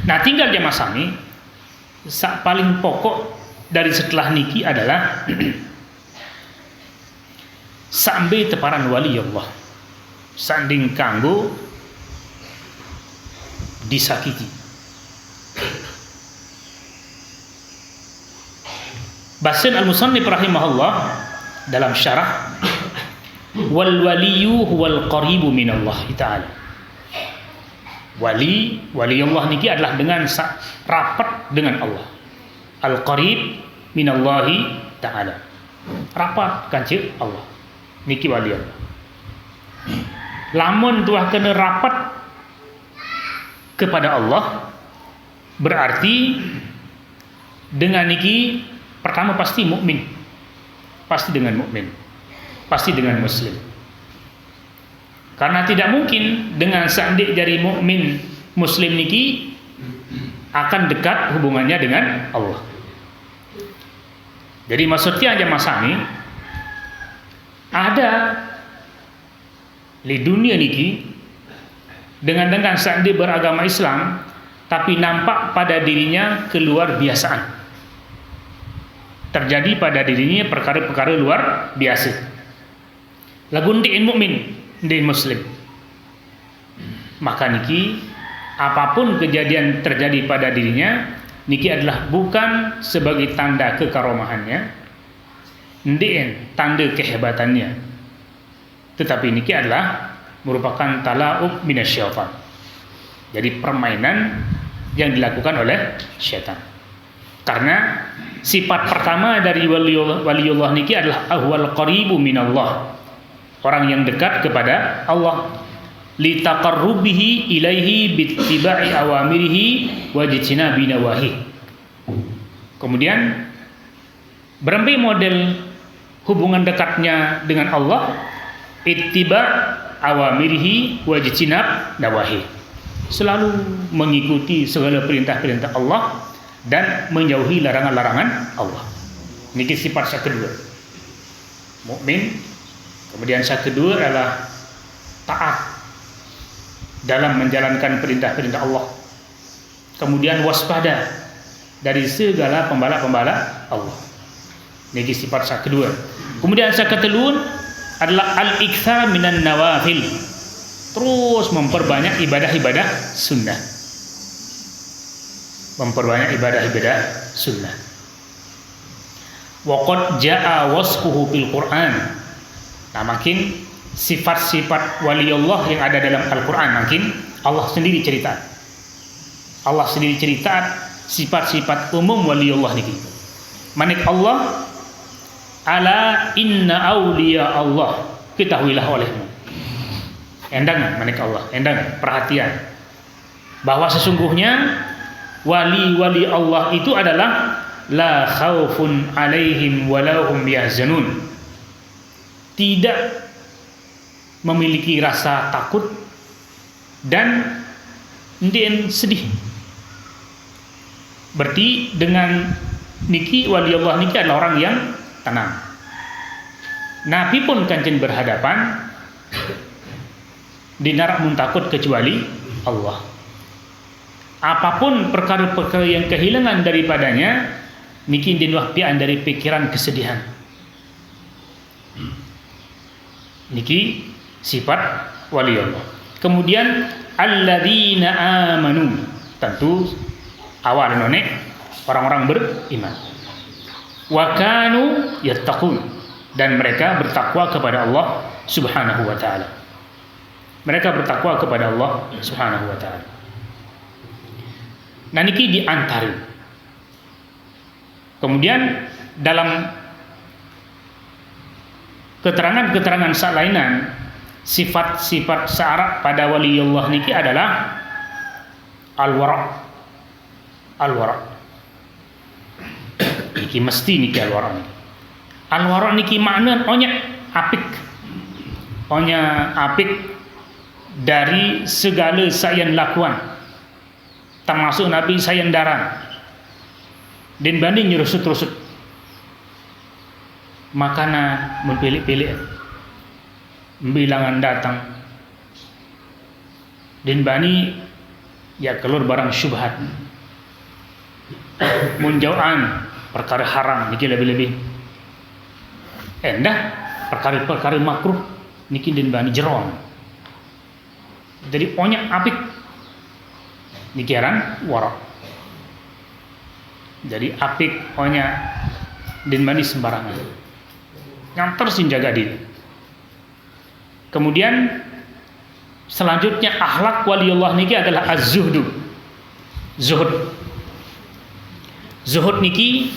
Nah tinggal jamaah sami paling pokok dari setelah niki adalah sampai teparan waliullah sanding kanggo disakiti. Basin al-Musannif rahimahullah dalam syarah, wal waliyu huwal qaribu minallah ta'ala. Waliullah niki adalah dengan rapat dengan Allah. Al-qarib minallahi ta'ala, rapat kancik Allah niki waliullah. Lamun tuah kena rapat kepada Allah, berarti dengan niki pertama pasti mukmin, pasti dengan mukmin, pasti dengan muslim. Karena tidak mungkin dengan sandik jari mukmin muslim niki akan dekat hubungannya dengan Allah. Jadi maksudnya aja masani ada di dunia niki dengan sandik beragama Islam tapi nampak pada dirinya keluar biasaan. Terjadi pada dirinya perkara-perkara luar biasa. Lagun diin mukmin, diin muslim. Maka niki apapun kejadian terjadi pada dirinya, niki adalah bukan sebagai tanda kekaromahannya, diin tanda kehebatannya, tetapi niki adalah merupakan tala'ub minasyaitan. Jadi permainan yang dilakukan oleh syaitan. Karena sifat pertama dari waliullah niki adalah ahwal qaribu minallah, orang yang dekat kepada Allah, li taqarrubihi ilaihi bittiba'i awamirihi wa jitinabi nawahi. Kemudian berapa model hubungan dekatnya dengan Allah? Ittiba' awamirihi wa jitinab nawahi, selalu mengikuti segala perintah-perintah Allah dan menjauhi larangan-larangan Allah. Niki sifat yang kedua, mukmin. Kemudian yang kedua adalah taat dalam menjalankan perintah-perintah Allah. Kemudian waspada dari segala pembala-pembala Allah. Niki sifat yang kedua. Kemudian yang ketiga adalah al-iktsar minan nawafil, terus memperbanyak ibadah-ibadah sunnah. Memperbanyak ibadah-ibadah sunnah. Wa qad jaa wasfuhu fil Qur'an. Nah, makin sifat-sifat waliullah yang ada dalam Al-Qur'an, makin Allah sendiri cerita. Allah sendiri cerita sifat-sifat umum waliullah niki. Manik Allah, ala inna awliya Allah, ketahuilah olehmu. Endang manik Allah, endang perhatian bahwa sesungguhnya wali-wali Allah itu adalah la khaufun alaihim walahum yahzanun, tidak memiliki rasa takut dan ndien sedih. Berarti dengan niki wali Allah niki adalah orang yang tenang. Nabi pun kancen berhadapan dinarak mun takut kecuali Allah. Apapun perkara-perkara yang kehilangan daripadanya, niki din wahpian dari pikiran kesedihan. Niki sifat wali Allah. Kemudian alladzina amanu, tentu awal nonek orang-orang beriman. Wa kanu yattaqun, dan mereka bertakwa kepada Allah Subhanahu wa taala. Mereka bertakwa kepada Allah Subhanahu wa taala. Nah niki diantari. Kemudian dalam keterangan-keterangan salainan sifat-sifat syarat pada waliullah niki adalah al-wara'. Al-wara'. Niki mesti niki al-wara' niki. Al-wara' niki makna onya apik. Onya apik dari segala sayan lakuan. Termasuk Nabi sayan daran. Dan banding nyerusut-rusut. Makanan memilih-pilih. Bilangan datang. Dan bani ya keluar barang syubhat. Menjauhan perkara haram niki lebih-lebih. Endah perkara-perkara makruh niki den bani jeron. Jadi onya apik niki aran wara. Jadi apik onya den bani sembarangan. Yang terus jaga diri. Kemudian selanjutnya akhlak waliullah niki adalah az-zuhdu. Zuhud. Zuhud niki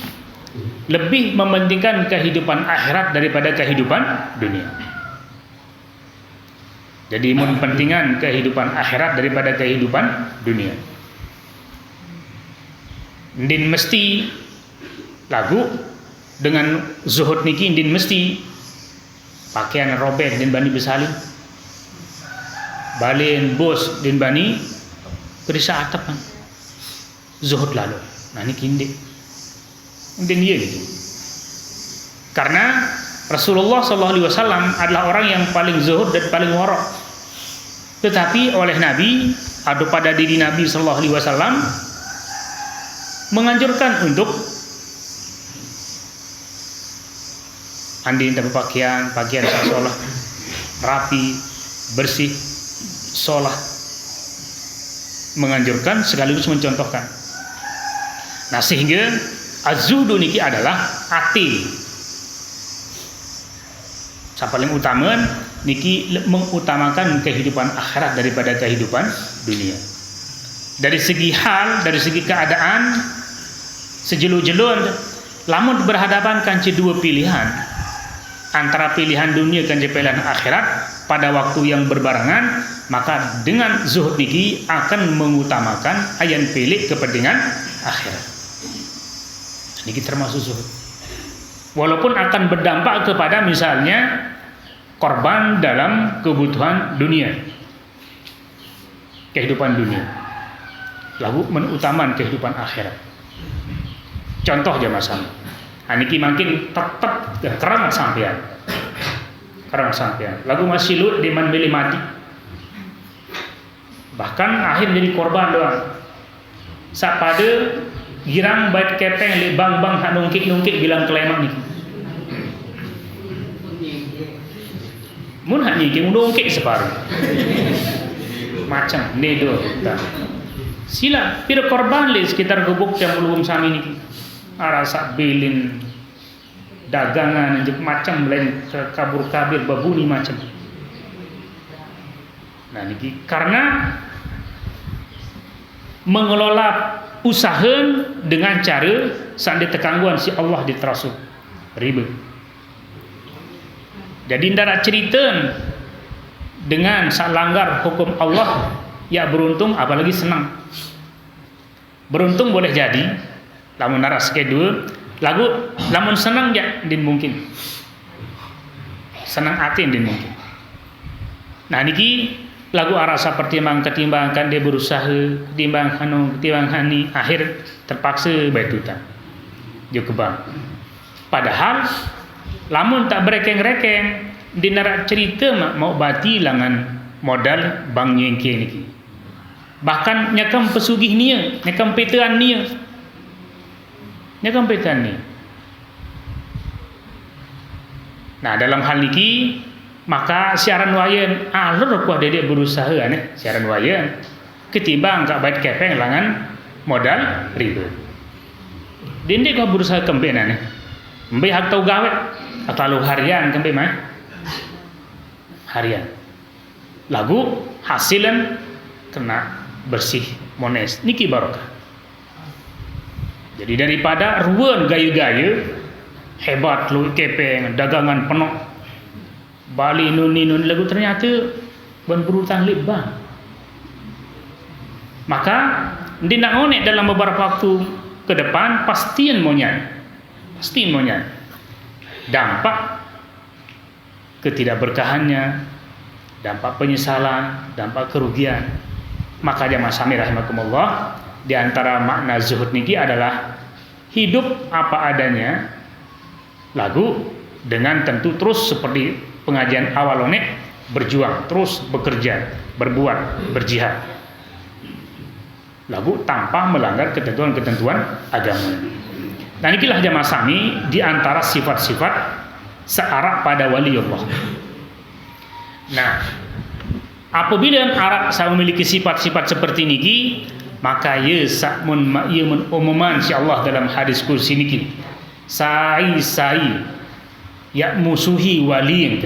lebih mementingkan kehidupan akhirat daripada kehidupan dunia. Jadi mementingkan kehidupan akhirat daripada kehidupan dunia. Din mesti lagu dengan zuhud niki din mesti pakaian robek din bani besalin. Balen bos din bani kerisa atapan. Zuhud lalu. Nah ini kinde. Dan dia gitu. Karena Rasulullah SAW adalah orang yang paling zuhud dan paling wara. Tetapi oleh Nabi atau pada diri Nabi SAW menganjurkan untuk andi pakaian sholat rapi, bersih, sholat, menganjurkan sekaligus mencontohkan. Nah sehingga az-zuhdu niki adalah ati. Yang paling utama niki mengutamakan kehidupan akhirat daripada kehidupan dunia. Dari segi hal, dari segi keadaan, sejelu-jelun, lamun berhadapan kan dua pilihan antara pilihan dunia dan pilihan akhirat pada waktu yang berbarengan, maka dengan zuhud niki akan mengutamakan ayan pilih kepentingan akhirat. Niki termasuk zuhud. Walaupun akan berdampak kepada misalnya korban dalam kebutuhan dunia, kehidupan dunia, lalu menutamakan kehidupan akhirat. Contoh aja masalah. Niki makin tetap kerang sampean, lagu masih lut di man beli mati, bahkan akhir jadi korban doang. Sapada girang bait kepeng li bang hak nungkik bilang kelemak nih. Mun hak nyiki nungkik separuh. Macam nedo. Sila pira korban li sekitar gubuk yang belum sami niki. Arasa bilin dagangan macam lain kabur-kabir babuni macam. Nah niki karena mengelola usaha dengan cara sampai tekangguan si Allah diterasu ribet. Jadi ndara cerita dengan langgar hukum Allah ya beruntung apalagi senang. Beruntung boleh jadi lamun nara kedua lagu lamun senang ya din mungkin. Senang hati din mungkin. Nah niki lagu arasa pertimbangkan dia berusaha ketimbang hani akhir terpaksa bayar hutang dia ke bank. Padahal lamun tak berekeng-rekeng di nara cerita mau bati langan modal bank nyengke niki. Bahkan nyakam pesugih nia, nyakam petaan nia. Nyakam petaan nia. Nah, dalam hal niki maka siaran wayan alur kuah dedek berusaha siaran wayan ketimbang kak bait kepeng langan modal ribet. Dendek kau berusaha kemben mbe hak tau gawe atau harian kembe mah harian. Lagu hasilan kena bersih mones niki barokah. Jadi daripada ruan gaya-gaya hebat lu kepeng dagangan penuh Bali nun lagu ternyata berhutang lebar. Maka dia nak ngonek dalam beberapa waktu ke depan pasti monyet. Dampak ketidakberkahannya, dampak penyesalan, dampak kerugian. Maka jamaah sami rahimakumullah, di antara makna zuhud niki adalah hidup apa adanya, lagu dengan tentu terus seperti pengajian awal onek, berjuang, terus bekerja, berbuat, berjihad. Lagu tanpa melanggar ketentuan-ketentuan agama. Nah inilah jamaah sami di antara sifat-sifat searak pada wali Allah. Nah, apabila arak saya memiliki sifat-sifat seperti niki, maka ia umuman si Allah dalam hadis kursi niki. Sai ya musuhi waliin,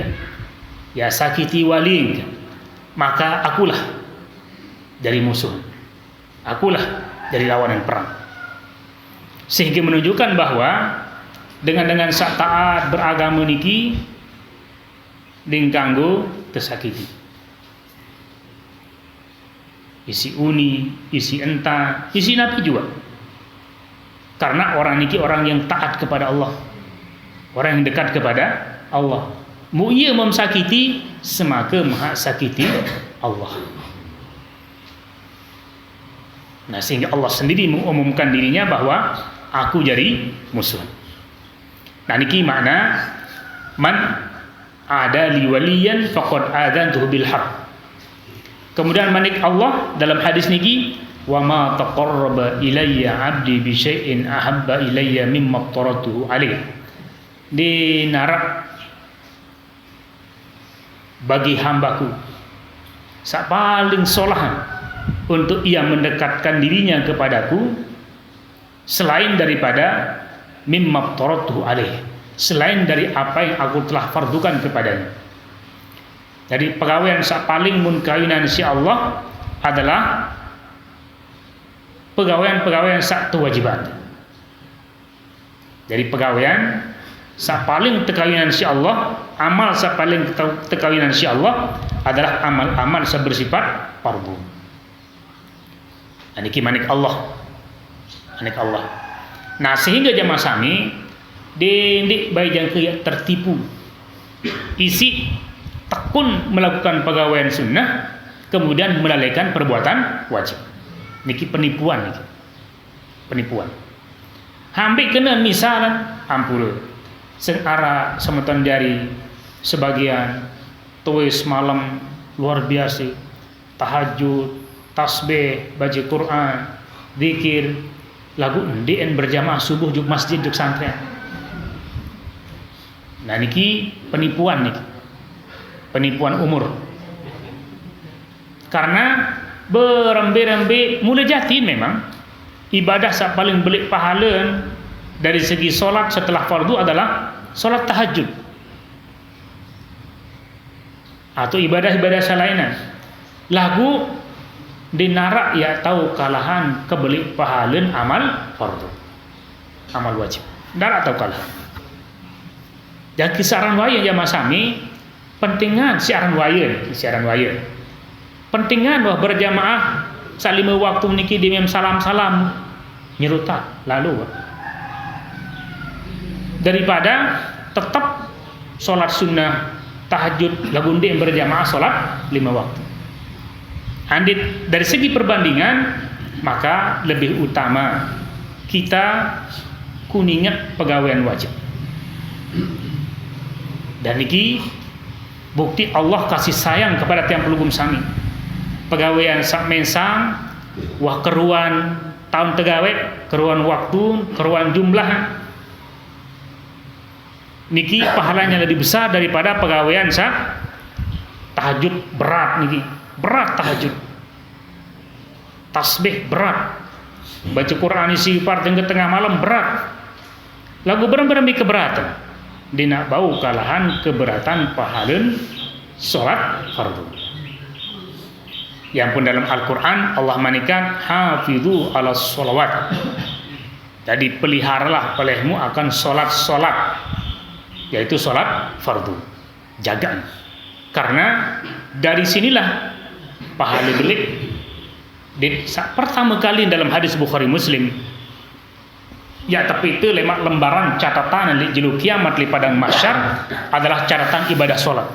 ya sakiti waliin, maka akulah dari musuh. Akulah dari lawanan perang. Sehingga menunjukkan bahwa dengan sak taat beragama niki dingkanggo tersakiti. Isi uni, isi entah, isi nabi juga. Karena orang niki orang yang taat kepada Allah. Orang yang dekat kepada Allah. Mu ia memsakiti semaka maha sakiti Allah. Nah, sehingga Allah sendiri mengumumkan dirinya bahwa aku jadi musuh. Nah, niki makna man ada li waliyan faqad adantuhu bil harb. Kemudian manik Allah dalam hadis niki, wa ma taqarraba ilayya 'abdi bi syai'in ahabba ilayya mimma aftaratuhu alaih. Di narak bagi hambaku sak paling solahan untuk ia mendekatkan dirinya kepadaku selain daripada mimma aftaratuhu alaih, selain dari apa yang aku telah fardukan kepadanya. Jadi pegawaian sak paling mun kawinan si Allah adalah pegawaian sak kewajiban. Jadi pegawaian sak paling tekawinan si Allah, amal sak paling tekawinan si Allah adalah amal-amal sak bersifat fardu. Niki manik Allah. Nah, sehingga jamaah sami di baik yang tertipu. Isi tekun melakukan pegawaian sunnah kemudian melalaikan perbuatan wajib. Niki penipuan. Hampir kena misalan ampura sing ara semeton jari sebagian tuis malam luar biasa, tahajud, tasbih, baca Quran, zikir, lagu ndien berjamaah subuh juk masjid juk santren. Nah niki penipuan umur. Karena berembe-rembe mulai jati memang ibadah sak paling belik pahala dari segi solat setelah fardu adalah solat tahajud atau ibadah-ibadah salainan. Lagu dinarak ya tahu kalahan kebelik pahalan amal fardu, amal wajib darat tahu kalah. Dan kisaran waya jamaah sami pentingan siaran waya pentingan wah berjamaah salima waktu niki dimem salam nyerutak lalu daripada tetap solat sunnah tahajud lagundi yang berjamaah solat 5 waktu. Andit dari segi perbandingan maka lebih utama kita kuningat pegawaian wajib. Dan niki bukti Allah kasih sayang kepada tiang pelugum sami. Pegawaian sak mensang wah keruan tahun tegawai, keruan waktu, keruan jumlah. Niki pahalanya lebih besar daripada pegawaian sak tahajud berat niki. Berat tahajud, tasbih berat, baca Quran isi part yang ke tengah malam berat, lagu berang-berang keberatan, dina bau kalahan keberatan pahalun sholat fardu. Yang pun dalam Al-Quran Allah manikan hafidhu ala sholawat, Jadi peliharalah olehmu akan solat-solat, yaitu solat fardu. Jaga. Karena dari sinilah pahala gelik. Pertama kali dalam hadis Bukhari Muslim, ya tapi itu lembaran catatan di julu kiamat di padang mahsyar adalah catatan ibadah solat.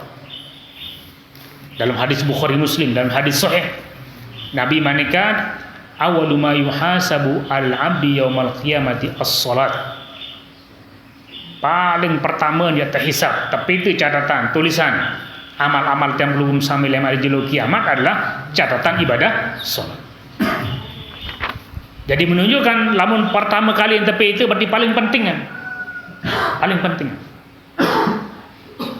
Dalam hadis Bukhari Muslim, dalam hadis sahih, Nabi manikan awwalu ma yuhasabu al-'abdi yaumal qiyamati as-salat. Paling pertama dia terhisab, tapi itu catatan tulisan amal-amal yang belum sampai lemari julu kiamat adalah catatan ibadah salat. Jadi menunjukkan lamun pertama kali yang tepi itu berarti paling penting kan? Paling penting.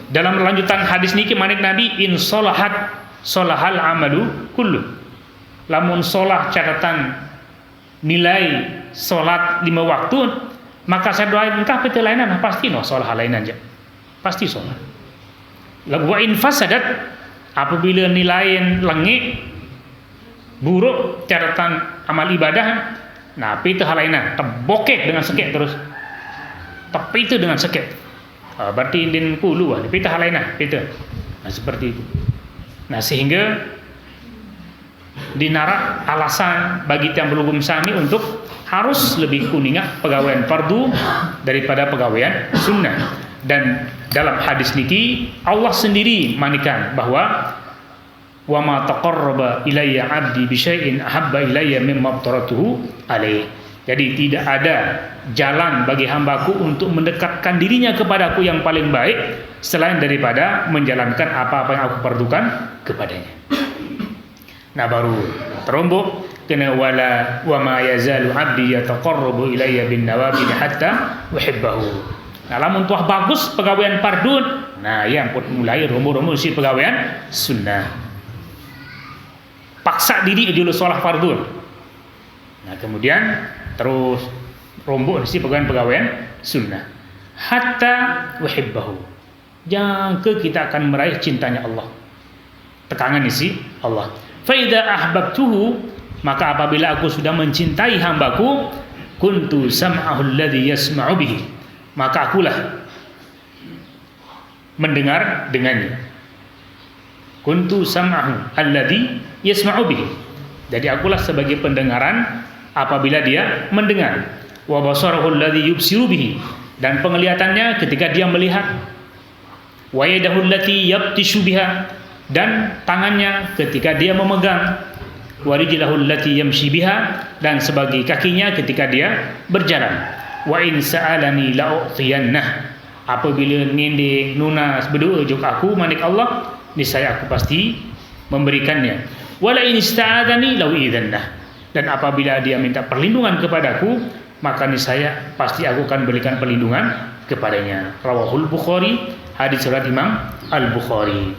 Dalam lanjutan hadis niki manik Nabi in solahat solahal amalu kullu. Lamun solah catatan nilai solat 5 waktu, maka saya doain engkau pete lainan pasti no solah lainan aja. Pasti solat. Wa in fasadat, apabila nilai lengit buruk catatan amal ibadah, nah itu hal lainnya tebokek dengan sekek terus, tapi itu dengan sekek, berarti indin kulu itu hal lainnya itu, nah seperti itu. Nah sehingga dinarak alasan bagi yang belum sami untuk harus lebih kuningat pegawaian fardu daripada pegawaian sunnah. Dan dalam hadis niki Allah sendiri manikan bahwa wa ma taqarraba ilayya 'abdi bi syai'in ahabba ilayya mimma aftaratuhu alaih. Jadi tidak ada jalan bagi hambaku untuk mendekatkan dirinya kepadaku yang paling baik selain daripada menjalankan apa-apa yang aku perdukan kepadanya. Nah baru terombok kena wala wa ma yazalu 'abdi yataqarrabu ilayya bin nawafil hatta uhibbahu. Nah lamun tuah bagus pegawaian fardun, nah yang mulai romo-romo si pegawaian sunnah. Paksa diri dulu sholat fardu. Nah kemudian terus rombok si pegawaian sunnah. Hatta uhibbahu. Jangka kita akan meraih cintanya Allah. Tekangan isi Allah. Fa idza ahbabtuhu, maka apabila aku sudah mencintai hambaku, kuntu sam'ahu alladhi yasma'u bihi, maka akulah mendengar dengannya. Kuntu sam'ahu alladhi yasma'u bihi. Jadi akulah sebagai pendengaran apabila dia mendengar. Wa basarahu alladhi yubsiru bihi, dan penglihatannya ketika dia melihat. Wa yadahu allati yabtishu biha, dan tangannya ketika dia memegang. Wa rijlahu allati yamshi biha, dan sebagai kakinya ketika dia berjalan. Wa in sa'alani la'u'tiyannah, apabila ngende nunas berdoa juk aku manik Allah, niscaya aku pasti memberikannya. Wala in ista'adzani la'u'idannah, dan apabila dia minta perlindungan kepadaku, maka niscaya pasti aku akan berikan perlindungan kepadanya. Rawahul Bukhari, hadis riwayat Imam Al-Bukhari.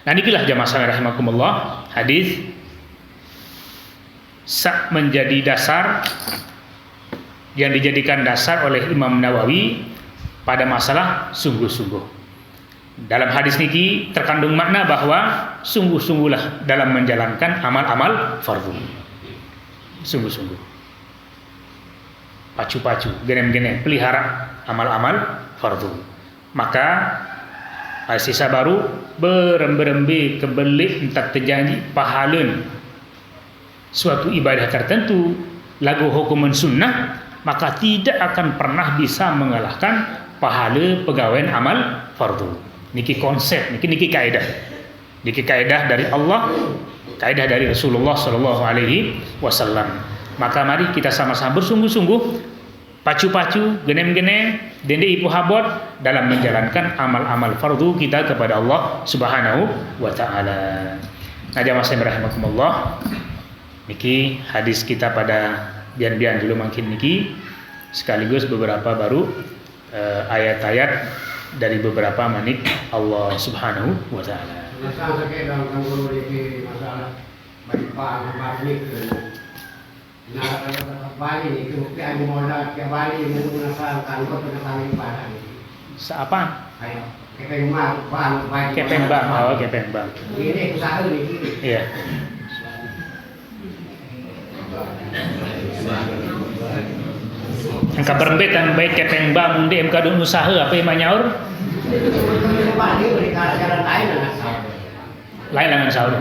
Nah inilah jamaah sekalian rahimakumullah, hadis menjadi dasar yang dijadikan dasar oleh Imam Nawawi pada masalah sungguh-sungguh. Dalam hadis niki terkandung makna bahwa sungguh-sungguhlah dalam menjalankan amal-amal fardu. Sungguh-sungguh. Pacu-pacu, genem-genem, pelihara amal-amal fardu. Maka sisa baru berembe-rembe kebelik entak terjanji pahalun suatu ibadah tertentu lagu hukuman sunnah, maka tidak akan pernah bisa mengalahkan pahala pegawaian amal fardu. Niki konsep, niki kaidah. Niki kaidah dari Allah, kaidah dari Rasulullah sallallahu alaihi wasallam. Maka mari kita sama-sama bersungguh-sungguh, pacu-pacu, genem-genem, dende ibu habot dalam menjalankan amal-amal fardu kita kepada Allah Subhanahu wa taala. Nah, jamaah sekalian rahimakumullah. Niki hadis kita pada bian-bian dulu makin niki, sekaligus beberapa baru ayat-ayat dari beberapa manik Allah Subhanahu wa taala. Masalah dalam guru ini masalah balik nah Bali itu kayak modal ke Bali menggunakan kantor pendataan ibadah. Seapa? Ayo, kepeng bang, Kepeng bang, oh kepeng bang. Ini usaha ini. Iya. Angka berembetan baik kepeng bang undi kadung usaha apa yang nyaur? Bali beri cara lain lah. Lain dengan sahur.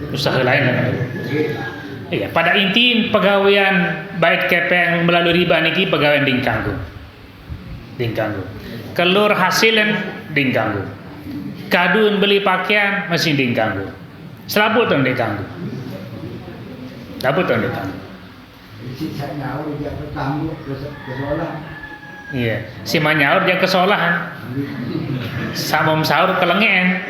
Usaha lain dengan. Iya, pada inti pegawaian baik kepeng melalui riba niki pegawaian dingkanggu. Kelur hasilan dingkanggu. Kadun beli pakaian masih dingkanggu. Selabut on dingkanggu. Si saya dia bertamu ke sekolah. Iya, si manyaur dia kesolahan. Samom sahur kelengen.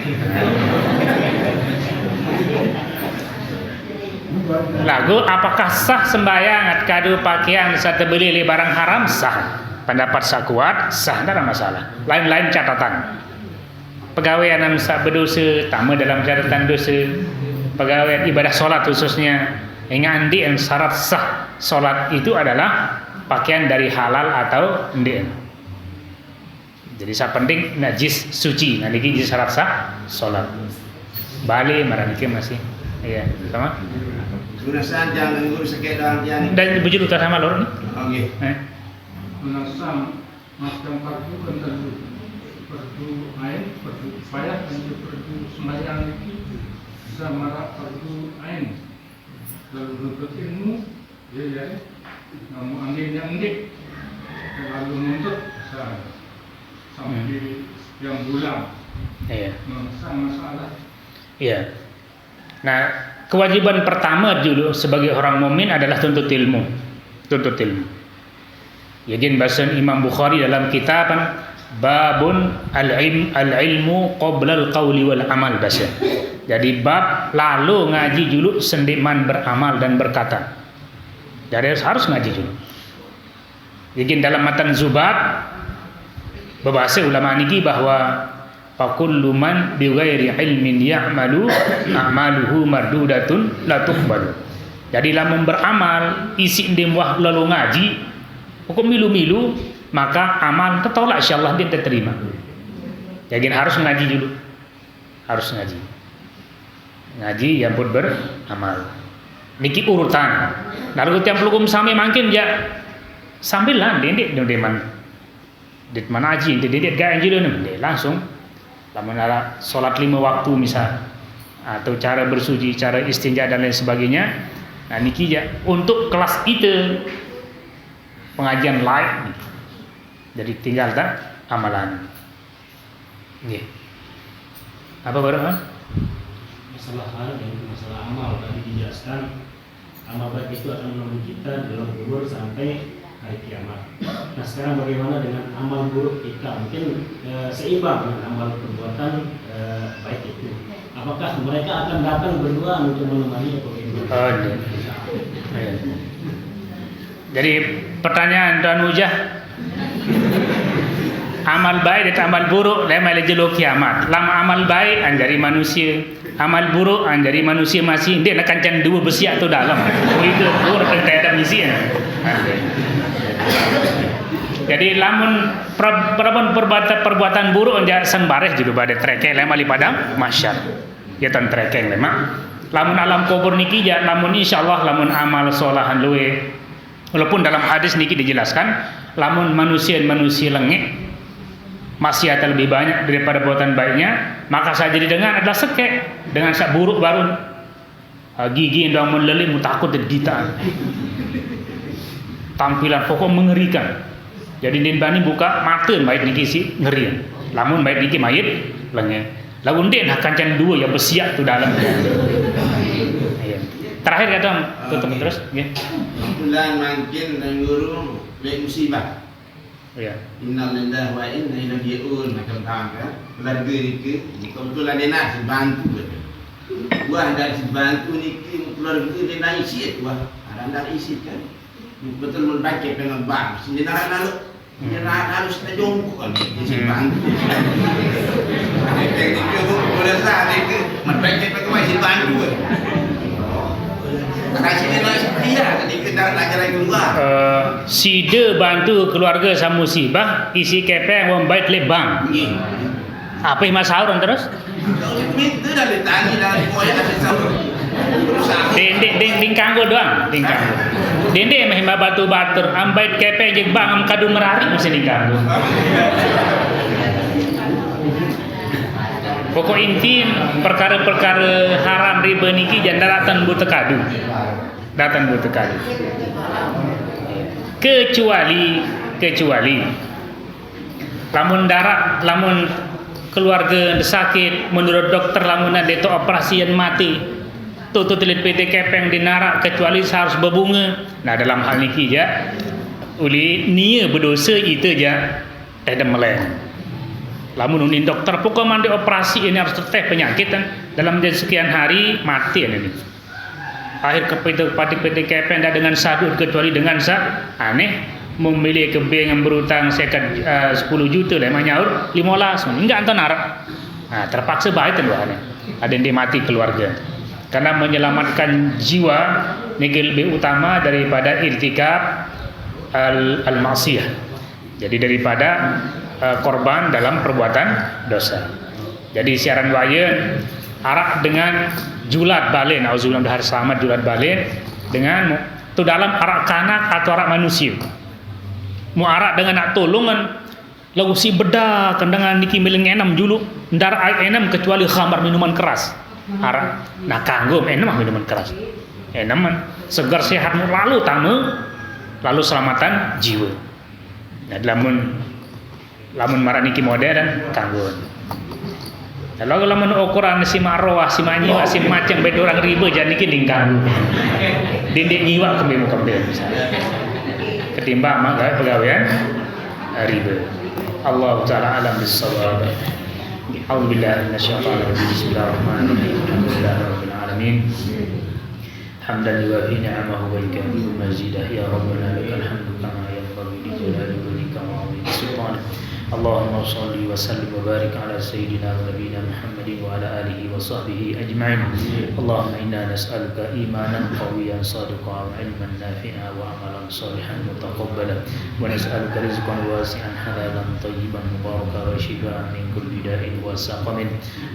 Lagu apakah sah sembahyang kadu pakaian saat beli barang haram? Sah. Pendapat sakuat sah, tidak ada masalah. Lain-lain catatan. Pegawaian yang berdosa, tamu dalam catatan dosa. Pegawaian ibadah solat khususnya. Ingandi yang syarat sah solat itu adalah pakaian dari halal atau ndien. Jadi saya penting najis suci, nanti jadi syarat sah solat. Balik maraniki masih, iya sama. Sudah saja ngurus sekedar yang. Dan bujur utara sama lor nih. Oke. Menasam macam fardu kan fardu ain, fardu kifayah dan fardu sembahyang itu sama fardu ain. Lalu nuntut ilmu, ya, namun angin yang dik, lalu nuntut sampai yang bulan, Iya. sama masalah. Iya. Nah, kewajiban pertama dulu sebagai orang mukmin adalah tuntut ilmu. Jadi bahasa Imam Bukhari dalam kitab babun al-ilmu qabla al-qawli wal amal bahasa. Jadi bab lalu ngaji dulu sendiman beramal dan berkata. Jadi harus ngaji dulu. Jadi dalam matan Zubat berbahasa ulama niki bahwa fakullu man bighairi ilmin ya'malu a'maluhu mardudatun la tuqbalu. Jadi lamun beramal isi ndim wah lalu ngaji hukum milu-milu maka amal ketolak insyaallah dia terima. Jadi harus ngaji dulu. Harus ngaji. Ngaji yang pun beramal. Niki urutan. Lalu tiap pelugum sami makin ya sambil dendik deman. Dit mana aji dendik gak anjir langsung. Lamun ada salat 5 waktu misal atau cara bersuci, cara istinja dan lain sebagainya. Nah niki ya untuk kelas itu pengajian live. Jadi tinggal tak amalan. Nggih. Apa baru masalah hal dan masalah amal tadi dijelaskan amal baik itu akan menemani kita dalam kubur sampai hari kiamat. Nah sekarang bagaimana dengan amal buruk kita? Mungkin seimbang dengan amal perbuatan baik itu. Apakah mereka akan datang berdua untuk menemani atau bagaimana? Jadi pertanyaan Tuan Ujah, amal baik dan amal buruk lama jelo kiamat. Lama amal baik anjari manusia, amal buruk anjari manusia masih dia nak kancan dua besi atau dalam. Itu buruk dan tidak ada misi. Jadi lamun perbuatan buruk anja sembareh juga pada trekeng lama di padang masyar. Ya tan trekeng lama. Lamun alam kubur niki ya lamun insyaallah lamun amal solahan luwe. Walaupun dalam hadis niki dijelaskan lamun manusia lengek masih ada lebih banyak daripada perbuatan baiknya, maka saya jadi dengan adalah sekek dengan sak buruk baru gigi yang meleleh takut digita. Tampilan pokok mengerikan. Jadi bani buka mata baik niki si ngeri. Lamun baik niki mayit lengek. Lalu ndek nak kancan dua yang bersiap tu dalam. Terakhir kata tutup terus nggih. Bulan makin dan guru baik musibah. Ya. Innalillahi wa inna ilaihi raji'un macam tangga keluarga niki kebetulan dia nak bantu. Buah dari bantu niki keluarga dia nak isi buah. Ada isi kan. Betul membaca dengan bang. Sini lalu dia harus terjongkok kan isi bantu. Teknik itu boleh saja itu membaca pakai isi bantu. Sida bantu keluarga sama musibah isi kepeng membaik lebang. Apa yang mas sahur terus? Ding kanggo doang, ding kanggo. Dende mah himba batu batur, ambait kepe jeung bang am kadu merari mesti ding kanggo. Pokok inti perkara-perkara haram riba niki jangan datang bu tekadu. Datang bu tekadu. Kecuali lamun darah, lamun keluarga sakit menurut dokter lamun ada itu operasi yang mati tutup telit PT kepeng dinarak kecuali harus berbunga. Nah dalam hal niki ya uli nia berdosa itu ya ada meleng. Lamun unin dokter pokok mandi operasi ini harus teteh penyakit kan dalam sekian hari mati ini. Akhir kepada PT kepeng dengan sadut kecuali dengan aneh memilih kebeng yang berutang sekat 10 juta lah nyaur 15 enggak anton narak. Nah, terpaksa baik tu ada yang dimati keluarga karena menyelamatkan jiwa ini lebih utama daripada irtikab al-ma'siyah. Jadi daripada korban dalam perbuatan dosa. Jadi siaran wayan arak dengan julat balen, auzubillah dahar selamat julat balen dengan tu dalam arak kanak atau arak manusia. Mu arak dengan nak tolongan lagu si bedak dengan niki mileng enam julu ndar enam kecuali khamar minuman keras. Arak nah kanggo enam minuman keras. Enam segar sehat lalu lalu selamatan jiwa. Nah lamun marah niki modern kanggo. Kalau lamun ukuran si marwah si manyiwa si macam beda orang riba jadi niki dingkang. Dindik nyiwa kembali misalnya. Ketimbang maka pegawaian riba. Allah taala alam bis-shawab. Alhamdulillah minasyaitonir rajim. Bismillahirrahmanirrahim. Alhamdulillahirabbil alamin. Hamdan yuwafi ni'amahu wa yukafi'u mazidah ya rabbana lakal hamdu kama yanbaghi li jalali wajhika wa 'azimi sultanik. Allahumma shalli wa sallim wa barik ala sayyidina wa nabiyina Muhammadin wa ala alihi wa sahbihi ajma'in. Allahumma inna nas'aluka imanan qawiyan sadiqan wa ilman nafi'an wa amalan salihan mutaqabbala wa nas'aluka rizqan wasi'an halalan tayyiban mubarakan wa shifaan min kulli da'in wa saqamin.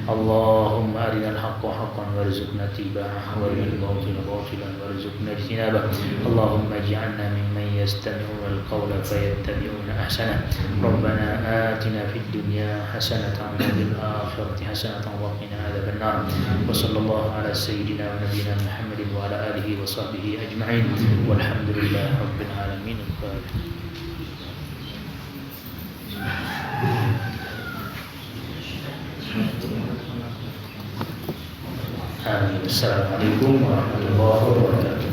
Allahumma arinal haqqa haqqan warzuqna ittiba'ahu wa arinal batila batilan warzuqna ijtinabah. Allahumma ij'alna mimman yastami'una al-qawla fayattabi'una ahsana. Rabbana آتنا في الدنيا حسنة وفي الآخرة حسنة وقنا عذاب النار وصلى الله على سيدنا ونبينا محمد وعلى آله وصحبه أجمعين والحمد لله رب العالمين. Assalamualaikum warahmatullahi wabarakatuh.